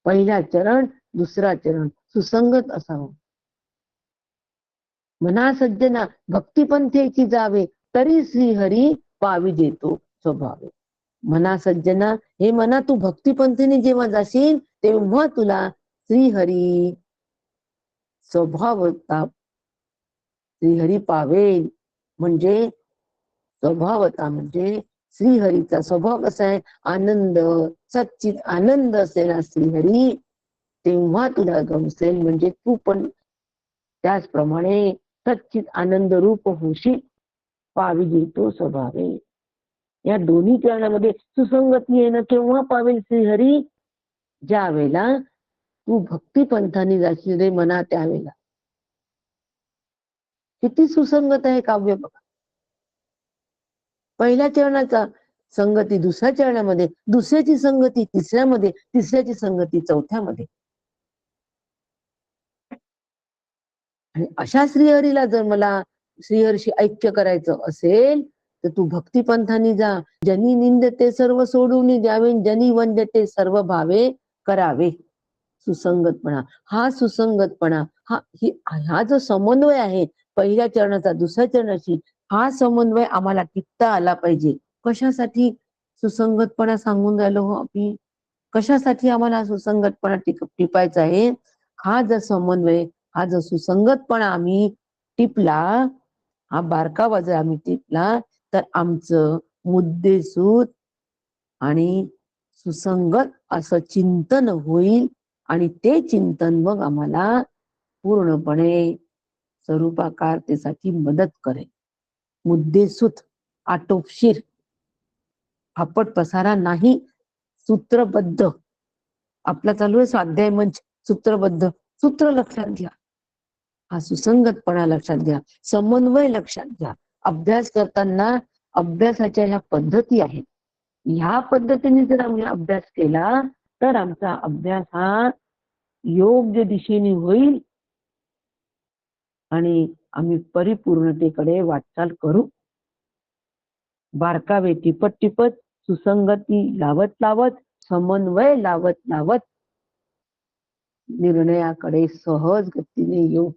S1: पहिला चरण, दुसरा चरण सुसंगत असावं. मना सज्जना भक्तिपंथेची जावे, तरी श्रीहरी पाविजे तो स्वभावे. मना सज्जना, हे मना तू भक्तिपंथीने जेव्हा जाशील तेव्हा तुला श्रीहरी स्वभावता, श्रीहरी पावेल. म्हणजे स्वभावता म्हणजे श्रीहरीचा स्वभाव कसा आहे, आनंद, सच्चित आनंद असेल श्रीहरी, तेव्हा तुला गमसेल. म्हणजे तू पण त्याचप्रमाणे सच्चित आनंद रूप होशील, पाविजे तो स्वभावे. या दोन्ही चरणामध्ये सुसंगती येणं केव्हा पावेल श्रीहरी, ज्या वेळेला तू भक्तिपंथाने जाशील रे मना त्यावेळेला. किती सुसंगत आहे काव्य बघा. पहिल्या चरणाचा संगती दुसऱ्या चरणामध्ये, दुसऱ्याची संगती तिसऱ्यामध्ये, तिसऱ्याची संगती चौथ्यामध्ये. आणि अशा श्रीहरीला जर मला श्रीहरीशी ऐक्य करायचं असेल तर तू भक्तिपंथाने जा. जनी निंदते सर्व सोडून द्यावे, जनी वंदते सर्व भावे करावे. सुसंगतपणा, हा सुसंगतपणा, हा जो समन्वय आहे पहिल्या चरणाचा दुसऱ्या चरणाशी, हा समन्वय आम्हाला टिपता आला पाहिजे. कशासाठी सुसंगतपणा सांगून राहिलो हो आम्ही, कशासाठी आम्हाला सुसंगतपणा टिपायचा आहे. हा जर समन्वय, हा जर सुसंगतपणा आम्ही टिपला, हा बारकावा जर आम्ही टिपला तर आमचं मुद्देसूद आणि सुसंगत असं चिंतन होईल आणि ते चिंतन मग आम्हाला पूर्णपणे स्वरूपाकारतेसाठी मदत करेल. मुद्देसूद, आटोपशीर, फापट पसारा नाही, सूत्रबद्ध. आपला चालू आहे स्वाध्याय मंच, सूत्रबद्ध. सूत्र लक्षात घ्या, हा सुसंगतपणा लक्षात घ्या, समन्वय लक्षात घ्या. अभ्यास करताना अभ्यासाच्या ह्या पद्धती आहेत. ह्या पद्धतीने जर आम्ही अभ्यास केला तर आमचा अभ्यास हा योग्य दिशेने होईल आणि आम्ही परिपूर्णतेकडे वाटचाल करू. बारकावे टिपत टिपत, सुसंगती लावत लावत, समन्वय लावत लावत निर्णयाकडे सहज गतीने येऊ.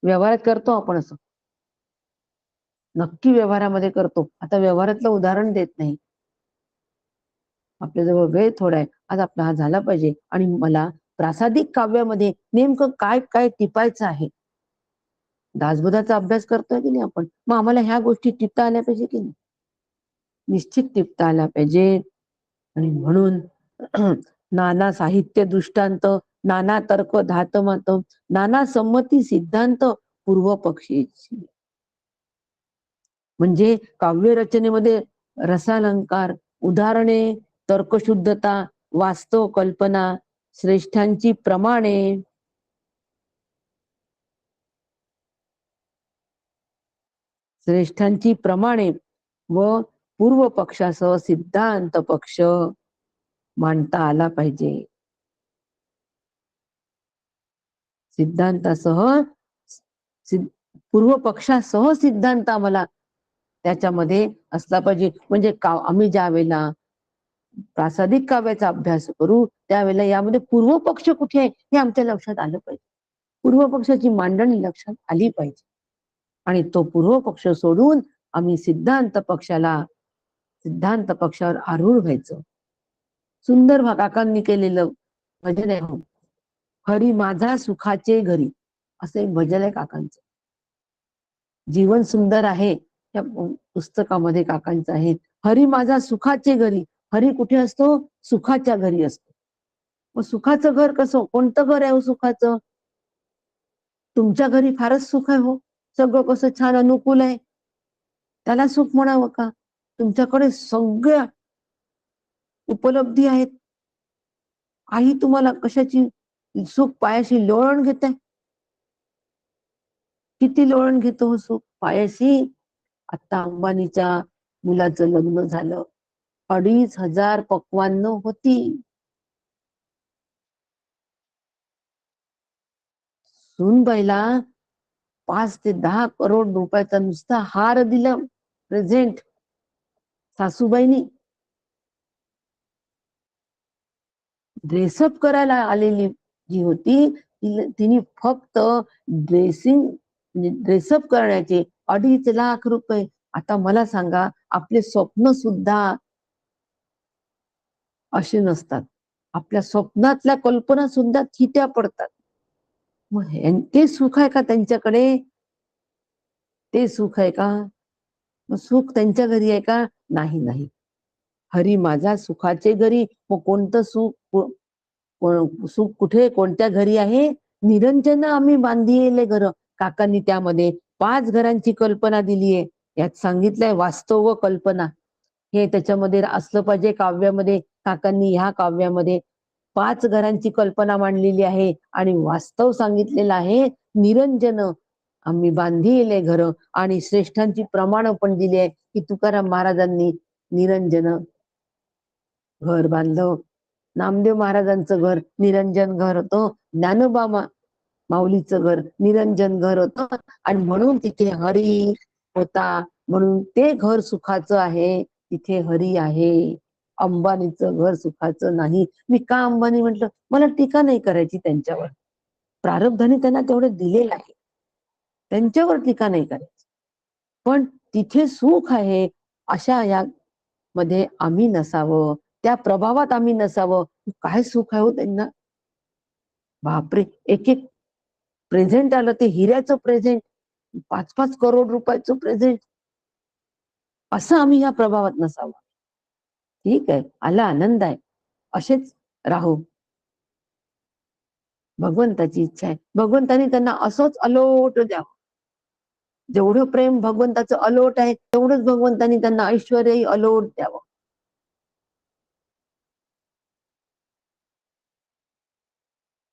S1: व्यवहारात करतो आपण असं, नक्की व्यवहारामध्ये करतो. आता व्यवहारातलं उदाहरण देत नाही, आपल्याजवळ वेळ थोडा आहे, आज आपला हा झाला पाहिजे आणि मला प्रासादिक काव्यामध्ये नेमकं काय काय टिपायचं आहे दासबोधाचा अभ्यास करतोय की नाही आपण, मग आम्हाला ह्या गोष्टी टिपता आल्या पाहिजे की नाही, निश्चित टिपता आल्या पाहिजे. आणि म्हणून नाना साहित्य दृष्टांत, नाना तर्क धातमात, नाना संमती सिद्धांत पूर्व पक्षीची. म्हणजे काव्य रचनेमध्ये रसालंकार, उदाहरणे, तर्कशुद्धता, वास्तव कल्पना, श्रेष्ठांची प्रमाणे, श्रेष्ठांची प्रमाणे व पूर्व पक्षासह सिद्धांत पक्ष मांडता आला पाहिजे. सिद्धांतासह पूर्व पक्षासह सिद्धांत आम्हाला त्याच्यामध्ये असला पाहिजे. म्हणजे आम्ही ज्या वेळेला प्रासादिक काव्याचा अभ्यास करू त्यावेळेला यामध्ये पूर्व पक्ष कुठे आहे हे आमच्या लक्षात आलं पाहिजे. पूर्व पक्षाची मांडणी लक्षात आली पाहिजे. आणि तो पूर्व पक्ष सोडून आम्ही सिद्धांत पक्षावर आरूढ व्हायचं. सुंदर काकांनी केलेलं भजन आहे, हरी माझा सुखाचे घरी, असं एक भजन आहे काकांचं. जीवन सुंदर आहे त्या पुस्तकामध्ये काकांचं आहे. हरी माझा सुखाचे घरी. हरी कुठे असतो? सुखाच्या घरी असतो. मग सुखाचं घर कसं, कोणतं घर आहे हो सुखाचं? तुमच्या घरी फारच सुख आहे हो, सगळं कसं छान अनुकूल आहे, त्याला सुख म्हणावं का? तुमच्याकडे सगळ्या उपलब्धी आहेत, आई तुम्हाला कशाची सुख पायाशी लोळण घेत आहे. किती लोळण घेतो हो सुख पायाशी? आता अंबानीच्या मुलाचं लग्न झालं, 2,500 पक्वान्न होती. सूनबाईला 5 ते 10 करोड रुपयाचा नुसता हार दिला प्रेझेंट सासूबाईनी. ड्रेसअप करायला आलेली जी होती तिने फक्त ड्रेसअप करण्याचे 2.5 लाख रुपये. आता मला सांगा, आपले स्वप्न सुद्धा असे नसतात, आपल्या स्वप्नातल्या कल्पना सुद्धा थिट्या पडतात. मग ते सुख आहे का त्यांच्याकडे? ते सुख आहे का? मग सुख त्यांच्या घरी आहे का? नाही नाही. हरी माझा सुखाचे घरी. मग कोणतं सुख, सुख कुठे कोणत्या घरी आहे? निरंजन आम्ही बांधिले घर. काकांनी त्यामध्ये 5 घरांची कल्पना दिलीये. यात सांगितलंय वास्तव व कल्पना, हे त्याच्यामध्ये असलं पाहिजे काव्यामध्ये. काकांनी ह्या काव्यामध्ये 5 घरांची कल्पना मांडलेली आहे आणि वास्तव सांगितलेलं आहे निरंजन आम्ही बांधिले घर. आणि श्रेष्ठांची प्रमाण पण दिली आहे की तुकाराम महाराजांनी निरंजन घर बांधलं, नामदेव महाराजांचं घर निरंजन घर होतं, ज्ञानोबा माऊलीचं घर निरंजन घर होतं. आणि म्हणून तिथे हरी होता, म्हणून ते घर सुखाचं आहे, तिथे हरी आहे. अंबानीचं घर सुखाचं नाही. मी का अंबानी म्हटलं? मला टीका नाही करायची त्यांच्यावर, प्रारब्धाने त्यांना तेवढं दिलेलं आहे, त्यांच्यावर टीका नाही करायची. पण तिथे सुख आहे अशा या मध्ये आम्ही नसावं, त्या प्रभावात आम्ही नसावं. काय सुख आहे हो त्यांना? बापरे, एक एक प्रेझेंट आलं, ते हिऱ्याचं प्रेझेंट, 5-5 करोड रुपयाचं प्रेझेंट. असं आम्ही या प्रभावात नसावं. ठीक आहे, आला आनंद आहे, असेच राहू. भगवंताची इच्छा आहे, भगवंतानी त्यांना असंच अलोट द्यावं. जेवढं प्रेम भगवंताचं अलोट आहे तेवढंच भगवंतानी त्यांना ऐश्वर्यही अलोट द्यावं.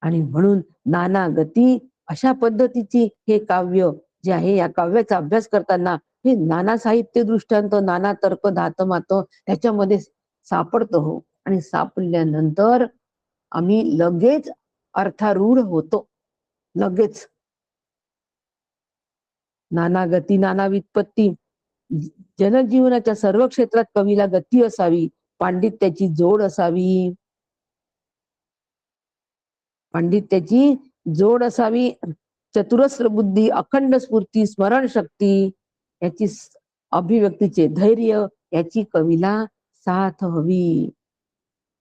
S1: आणि म्हणून नाना गती अशा पद्धतीची हे काव्य जे आहे, या काव्याचा अभ्यास करताना हे नाना साहित्य दृष्टांत, नाना तर्क धातमात त्याच्यामध्ये सापडतो हो. आणि सापडल्यानंतर आम्ही लगेच अर्थारूढ होतो. लगेच नाना गती नाना व्युत्पत्ती. जनजीवनाच्या सर्व क्षेत्रात कवीला गती असावी, पांडित्याची जोड असावी, पांडित्याची जोड असावी, चतुरस्र बुद्धी, अखंड स्फूर्ती, स्मरण शक्ती, याची अभिव्यक्तीचे धैर्य, याची कवीला साथ हवी.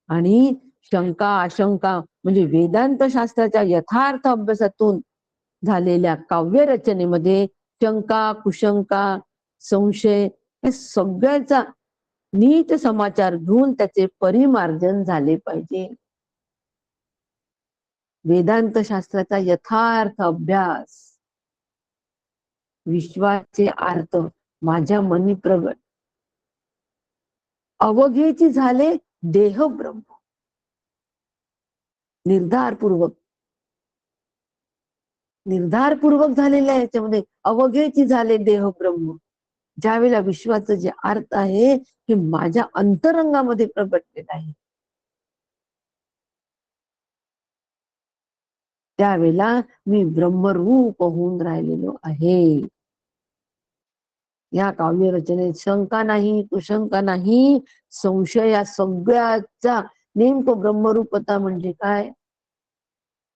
S1: आणि शंका आशंका म्हणजे वेदांत शास्त्राच्या यथार्थ अभ्यासातून झालेल्या काव्य रचनेमध्ये शंका, कुशंका, संशय हे सगळ्याचा नीट समाचार घेऊन त्याचे परिमार्जन झाले पाहिजे. वेदांत शास्त्राचा यथार्थ अभ्यास, विश्वाचे अर्थ माझ्या मनी प्रगट, अवघेची झाले देह ब्रह्म. निर्धारपूर्वक झालेल्या याच्यामध्ये अवघेची झाले देह ब्रह्म. ज्यावेळेला विश्वाचं जे अर्थ आहे हे माझ्या अंतरंगामध्ये प्रगटलेलं आहे, त्यावेळेला मी ब्रह्मरूप होऊन राहिलेलो आहे. या काव्य रचनेत शंका नाही, कुशंका नाही, संशय या सगळ्याचा नेमकं ब्रह्मरूपता म्हणजे काय,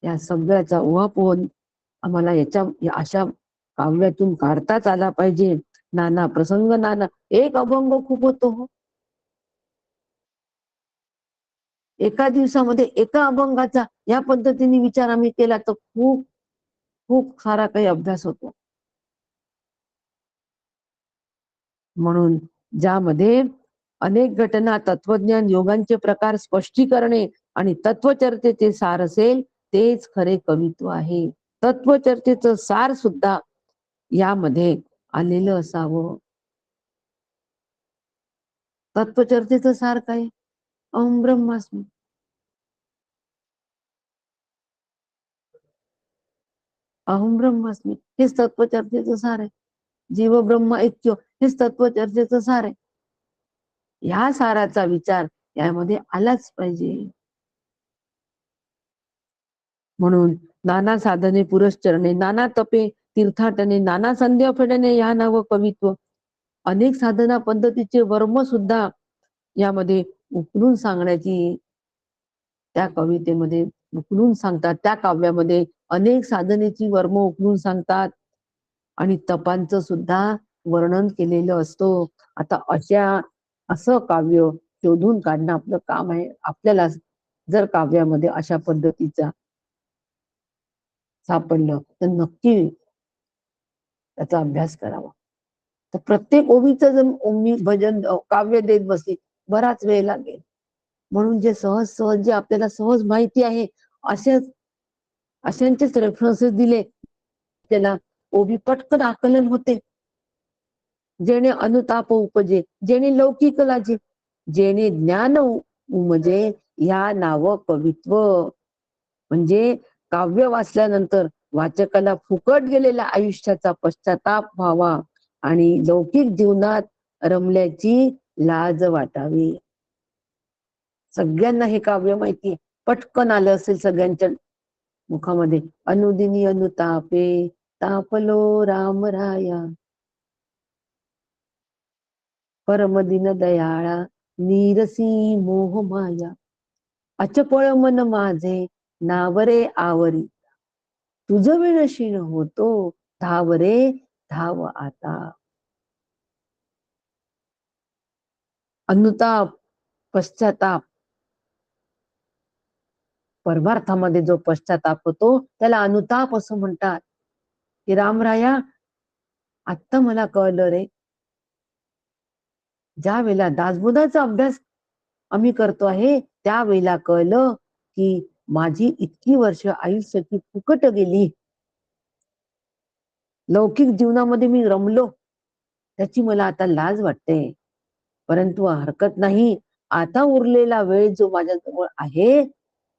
S1: या सगळ्याचा उहापोह आम्हाला अशा काव्यातून काढताच आला पाहिजे. नाना प्रसंग, नाना एक अभंग खूप होतो हो. एका दिवसामध्ये एका अभंगाचा या पद्धतीने विचार आम्ही केला तर खूप खूप सारा काही अभ्यास होतो. म्हणून ज्यामध्ये अनेक घटना, तत्वज्ञान, योगांचे प्रकार स्पष्टीकरणे आणि तत्वचर्चेचे सार असेल तेच खरे कवित्व आहे. तत्वचर्चेचं सार सुद्धा यामध्ये आलेलं असावं. तत्वचर्चेचं सार काय? अहं ब्रह्मास्मी. अहं ब्रह्मास्मी हेच तत्वचर्चेचं सार आहे. जीव ब्रह्म ऐक्य हेच तत्वचर्चेचं सार आहे. या साराचा विचार यामध्ये आलाच पाहिजे. म्हणून नाना साधने पुरश्चरणे, नाना तपे तीर्थाटने, नाना संध्या फेडणे या नाव कवित्व. अनेक साधना पद्धतीचे वर्म सुद्धा यामध्ये उकलून सांगण्याची, त्या कवितेमध्ये उकलून सांगतात. त्या काव्यामध्ये अनेक साधनेची वर्म उकलून सांगतात आणि तपांचं सुद्धा वर्णन केलेलं असतो. आता असं काव्य शोधून काढणं आपलं काम आहे. आपल्याला जर काव्यामध्ये अशा पद्धतीचा सापडलं तर नक्की त्याचा अभ्यास करावा. तर प्रत्येक ओवीचं जर ओवी भजन काव्य देत बसली बराच वेळ लागेल. म्हणून जे सहज सहज जे आपल्याला सहज माहिती आहे अशांचेच रेफरन्सेस दिले, त्याला ओवी पटकन आकलन होते. जेणे अनुताप उपजे, जेणे लौकिक लाजे, जेणे ज्ञान उमजे या नाव कवित्व. म्हणजे काव्य वाचल्यानंतर वाचकाला फुकट गेलेल्या आयुष्याचा पश्चाताप व्हावा आणि लौकिक जीवनात रमल्याची लाज वाटावी. सगळ्यांना हे काव्य माहितीये, पटकन आलं असेल सगळ्यांच्या मुखामध्ये. अनुदिनी अनुतापे तापलो रामराया, परमदिन दयाळा नीरसी मोह माया, अचपळ मन माझे नावरे आवरी, तुझ विणशीण होतो धावरे धाव आता. अनुताप, पश्चाताप, परमार्थामध्ये जो पश्चाताप होतो त्याला अनुताप असं म्हणतात. की रामराया, आत्ता मला कळलं रे. ज्या वेळेला दासबोधाचा अभ्यास आम्ही करतो आहे त्यावेळेला कळलं की माझी इतकी वर्ष आयुष्याची फुकट गेली. लौकिक जीवनामध्ये मी रमलो, त्याची मला आता लाज वाटते. परंतु हरकत नाही, आता उरलेला वेळ जो माझ्याजवळ आहे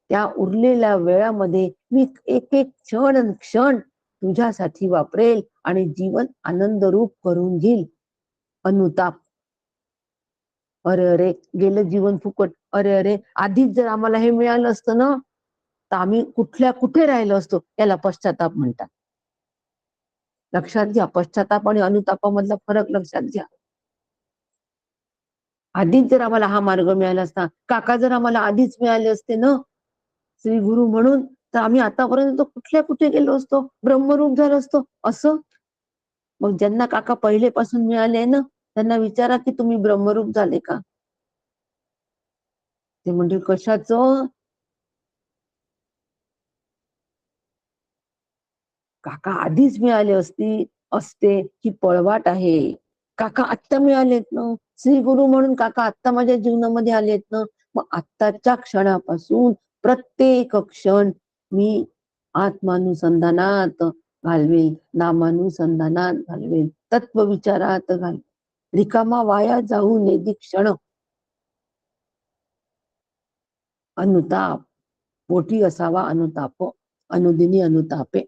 S1: त्या उरलेल्या वेळामध्ये मी एक एक क्षण क्षण तुझ्यासाठी वापरेल आणि जीवन आनंदरूप करून घेईल. अनुताप, अरे अरे गेलं जीवन फुकट, अरे अरे आधीच जर आम्हाला हे मिळालं असतं ना तर आम्ही कुठे राहिलो असतो. याला पश्चाताप म्हणतात. लक्षात घ्या, पश्चाताप आणि अनुतापामधला फरक लक्षात घ्या. आधीच जर आम्हाला हा मार्ग मिळाला असता, काका जर आम्हाला आधीच मिळाले असते ना श्री गुरु म्हणून, तर आम्ही आतापर्यंत कुठे गेलो असतो, ब्रह्मरूप झालो असतो. असं मग ज्यांना काका पहिलेपासून मिळाले ना त्यांना विचारा की तुम्ही ब्रह्मरूप झाले का. ते म्हणजे कशाच, काका आधीच मिळाले असते ही पळवाट आहे. काका आत्ता मिळालेत ना, श्री गुरु म्हणून काका आत्ता माझ्या जीवनामध्ये आलेत ना, मग आत्ताच्या क्षणापासून प्रत्येक क्षण मी आत्मानुसंधानात घालवेन, नामानुसंधानात घालवेन, तत्वविचारात घालवेन. रिकामा वाया जाऊ नये क्षण. अनुताप पोटी असावा अनुताप, अनुदिनी अनुतापे.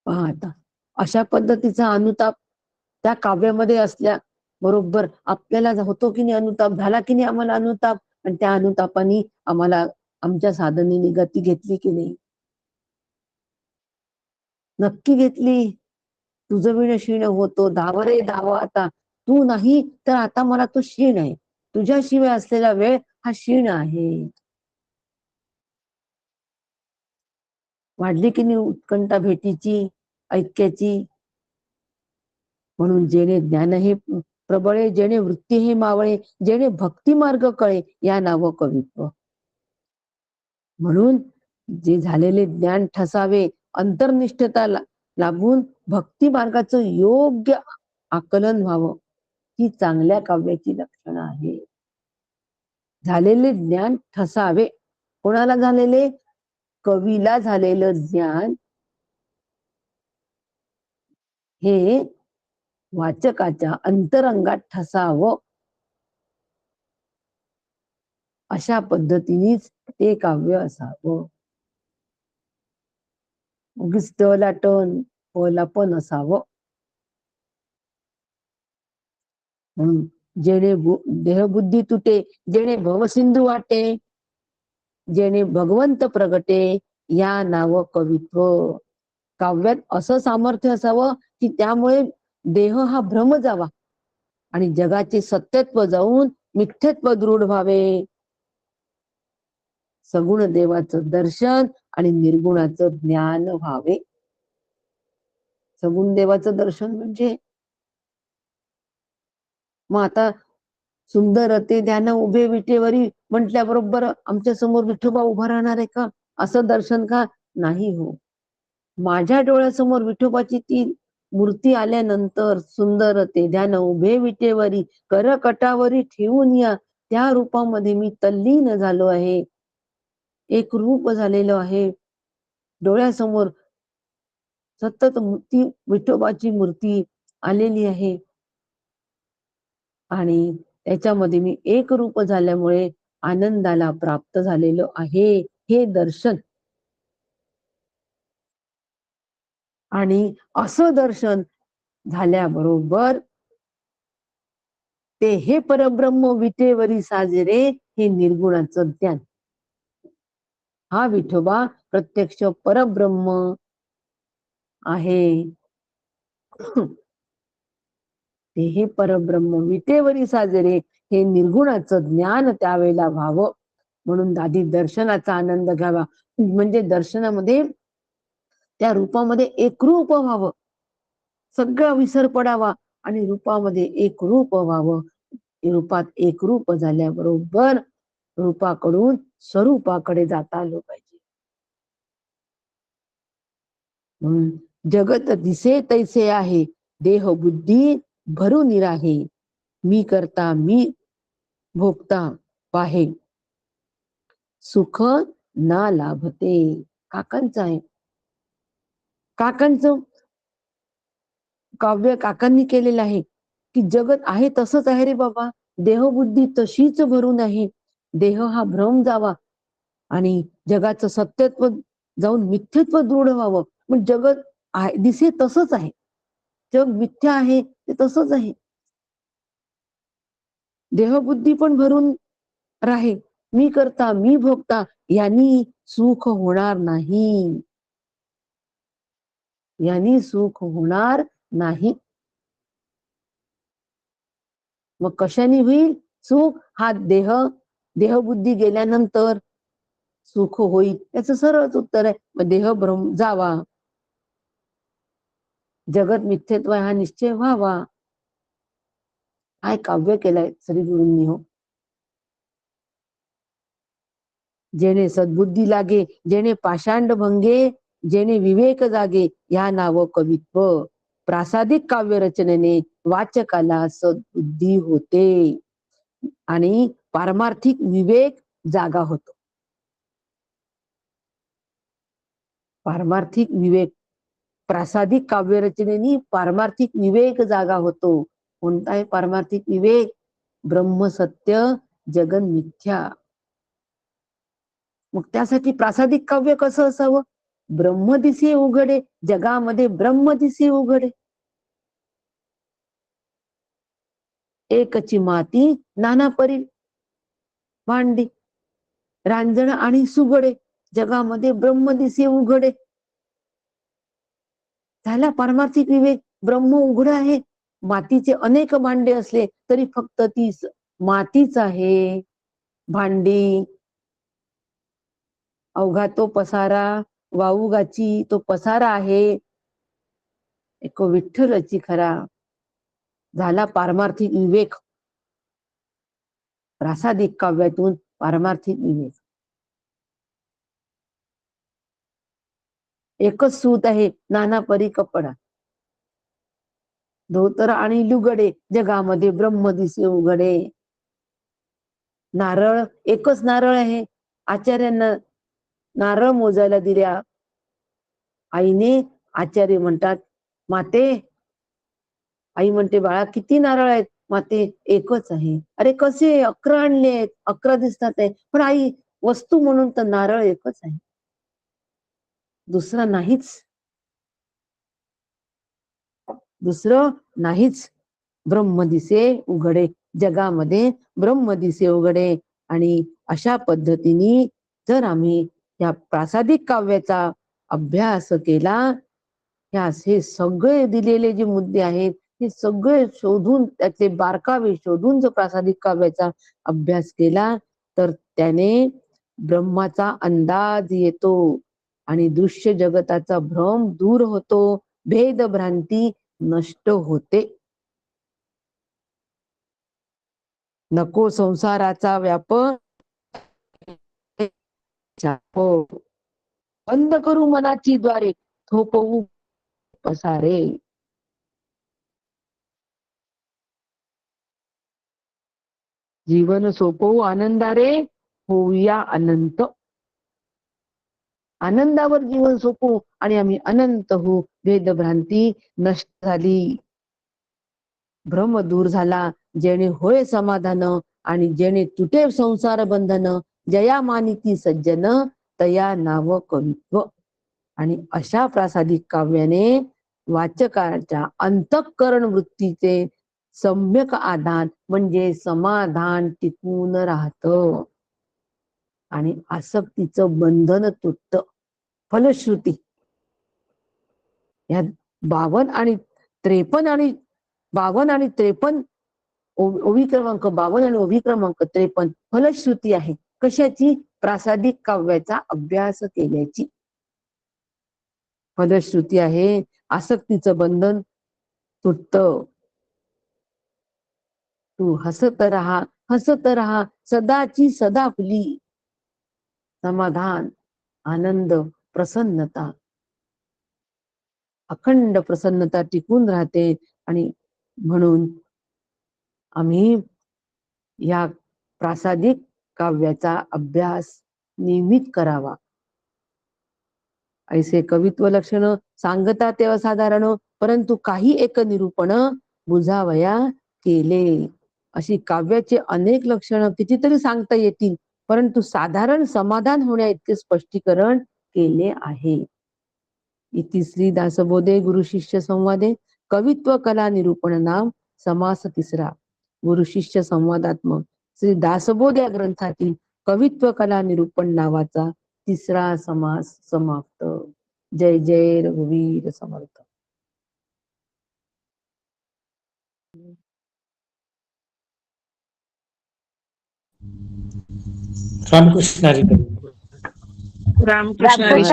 S1: पहा आता अशा पद्धतीचा अनुताप त्या काव्यामध्ये असल्या बरोबर आपल्याला होतो की नाही अनुताप, झाला की नाही आम्हाला अनुताप, आणि त्या अनुतापाने आम्हाला आमच्या साधनेने गती घेतली की नाही? नक्की घेतली. तुझं विण क्षीण होतो, धाव रे धाव आता, तू नाही तर आता मला तो क्षीण आहे. तुझ्याशिवाय असलेला वेळ हा क्षीण आहे. वाढली की नाही उत्कंठा भेटीची, ऐक्याची. म्हणून जेणे ज्ञान हे प्रबळे, जेणे वृत्ती हे मावळे, जेणे भक्ती मार्ग कळे, या नाव कवित्व. म्हणून जे झालेले ज्ञान ठसावे, अंतर्निष्ठता लाभून भक्ती मार्गाचं योग्य आकलन व्हावं, ही चांगल्या काव्याची लक्षणं आहे. झालेले ज्ञान ठसावे. कोणाला झालेले? कवीला झालेलं ज्ञान हे वाचकाच्या अंतरंगात ठसावं, अशा पद्धतीनेच ते काव्य असावं. उगीच टला टन पला पण असावं. म्हणून जेणे देहबुद्धी तुटे, जेणे भवसिंधू वाटे, जेणे भगवंत प्रगटे, या नाव कवित्व. काव्यात असं सामर्थ्य असावं की त्यामुळे देह हा भ्रम जावा आणि जगाचे सत्यत्व जाऊन मिथ्यत्व दृढ व्हावे. सगुण देवाचं दर्शन आणि निर्गुणाचं ज्ञान व्हावे. सगुण देवाचं दर्शन म्हणजे मग आता सुंदर ते ध्यान उभे विटेवरी म्हटल्याबरोबर आमच्या समोर विठोबा उभा राहणार आहे का? असं दर्शन का? नाही हो. माझ्या डोळ्यासमोर विठोबाची ती मूर्ती आल्यानंतर सुंदर ते ध्यान उभे विटेवरी करकटावरी ठेवून या, त्या रूपामध्ये मी तल्लीन झालो आहे, एक रूप झालेलं आहे. डोळ्यासमोर सतत ती विठोबाची मूर्ती आलेली आहे आणि त्याच्यामध्ये मी एक रूप झाल्यामुळे आनंदाला प्राप्त झालेलो आहे, हे दर्शन. आणि असं दर्शन झाल्याबरोबर ते हे परब्रह्म विटेवरी साजरे, हे निर्गुणाचं ज्ञान. हा विठोबा प्रत्यक्ष परब्रह्म आहे. ते हे परब्रह्म विटेवरी साजरे, हे निर्गुणाचं ज्ञान त्यावेळेला व्हावं. म्हणून आधी दर्शनाचा आनंद घ्यावा, म्हणजे दर्शनामध्ये त्या रूपामध्ये एकरूप व्हावं, सगळा विसर पडावा आणि रूपामध्ये एकरूप व्हावं. रूपात एकरूप झाल्याबरोबर रूपाकडून स्वरूपाकडे जाता आलं पाहिजे. म्हणून जगत दिसे तैसे आहे, देह बुद्धी भरून राहे, मी करता मी भोगता पाहे, सुख ना लाभते. काकांचं आहे. काकांचं काव्य काकांनी केलेलं आहे की जगत आहे तसंच आहे रे बाबा, देहबुद्धी तशीच भरून आहे. देह हा भ्रम जावा आणि जगाचं सत्यत्व जाऊन मिथ्यत्व दृढ व्हावं. मग जगत आहे दिसे तसंच आहे, जग मिथ्या आहे ते तसंच आहे. देहबुद्धी पण भरून राहे, मी करता मी भोगता, यांनी सुख होणार नाही, यांनी सुख होणार नाही. मग कशाने होईल सुख? हा देहबुद्धी गेल्यानंतर सुख होईल, याच सरळच उत्तर आहे. मग देह भ्रम जावा, जगत मिथ्यत्व हा निश्चय व्हावा. काय काव्य केलंय श्री गुरूंनी हो. जेणे सद्बुद्धी लागे, जेणे पाषांड भंगे, जेणे विवेक जागे या नाव कवित्व. प्रासादिक काव्य रचनेने वाचकाला सद्बुद्धी होते आणि पारमार्थिक विवेक जागा होतो. पारमार्थिक विवेक, प्रासादिक काव्य रचनेने पारमार्थिक विवेक जागा होतो. कोणता आहे पारमार्थिक विवेक? ब्रह्म सत्य जगन मिथ्या. मग त्यासाठी प्रासादिक काव्य कसं असावं? ब्रह्म दिसे उघडे, जगामध्ये ब्रह्म दिसे उघडे. एकची माती नाना परी भांडी, रांजण आणि सुगडे, जगामध्ये ब्रह्म दिसे उघडे. झाला पारमार्थिक विवेक. ब्रह्म उघड आहे. मातीचे अनेक भांडे असले तरी फक्त ती मातीच आहे. भांडी अवघा तो पसारा, वाऊगाची तो पसारा आहे. एक विठ्ठलची खरा. झाला पारमार्थिक विवेक. प्रासादिक काव्यातून पारमार्थिक विवेक. एकच सूत आहे नाना परी कपडा, धोतर आणि लुगडे, जगामध्ये ब्रह्म दिसे उघडे. नारळ एकच नारळ आहे. आचार्यांना नारळ मोजायला दिल्या आईने. आचार्य म्हणतात, माते, आई म्हणते, बाळा किती नारळ आहेत? माते, एकच आहे. अरे कसे? 11 आणले आहेत, 11 दिसतात आहे. पण आई, वस्तू म्हणून तर नारळ एकच आहे, दुसरा नाहीच, दुसरं नाहीच. ब्रह्म दिसे उघडे, जगामध्ये ब्रह्म दिसे उघडे. आणि अशा पद्धतीने जर आम्ही या प्रासादिक काव्याचा अभ्यास केला, हे सगळे दिलेले जे मुद्दे आहेत हे सगळे शोधून, त्याचे बारकावे शोधून जर प्रासादिक काव्याचा अभ्यास केला तर त्याने ब्रह्माचा अंदाज येतो आणि दृश्य जगताचा भ्रम दूर होतो, भेद भ्रांती नष्ट होते. नको संसाराचा व्याप, बंद करू मनाची द्वारे, थोपवू पसारे. जीवन सोपवू आनंदारे, होऊया अनंत. आनंदावर जीवन सोपवू आणि आम्ही अनंत होऊ. भेदभ्रांती नष्ट झाली, भ्रम दूर झाला. जेणे होय समाधान आणि जेणे तुटे संसार बंधन, जया मानिती सज्जन तया नाव कवित्व. आणि अशा प्रासादिक काव्याने वाचकाच्या अंतःकरण वृत्तीचे सम्यक आधान म्हणजे समाधान टिकून राहतं आणि आसक्तीचं बंधन तुटतं. फलश्रुती या 52 आणि 53 ओवी क्रमांक 52 आणि ओवी क्रमांक 53 फलश्रुती आहे. कशाची? प्रासादिक काव्याचा अभ्यास केल्याची फलश्रुती आहे. आसक्तीचं बंधन तुटतं. तू हसत राहा, हसत राहा, सदाची सदा फुली. समाधान, आनंद, प्रसन्नता, अखंड प्रसन्नता टिकून राहते. आणि म्हणून आम्ही या प्रासादिक काव्याचा अभ्यास नियमित करावा. ऐसे कवित्व लक्षण सांगता ते असाधारण, परंतु काही एक निरूपण बुजावया केले. अशी काव्याचे अनेक लक्षण कितीतरी सांगता येतील, परंतु साधारण समाधान होण्या इतके स्पष्टीकरण केले आहे. इति श्री दासबोधे गुरु शिष्य संवादे कवित्व कला निरूपण नाम समास 3 गुरु शिष्य संवादात्मक श्री दासबोध या ग्रंथातील कवित्व कला निरूपण नावाचा 3रा समास समाप्त. जय जय रघुवीर समर्थ.
S2: रामकृष्ण हरी.
S3: रामकृष्ण हरी.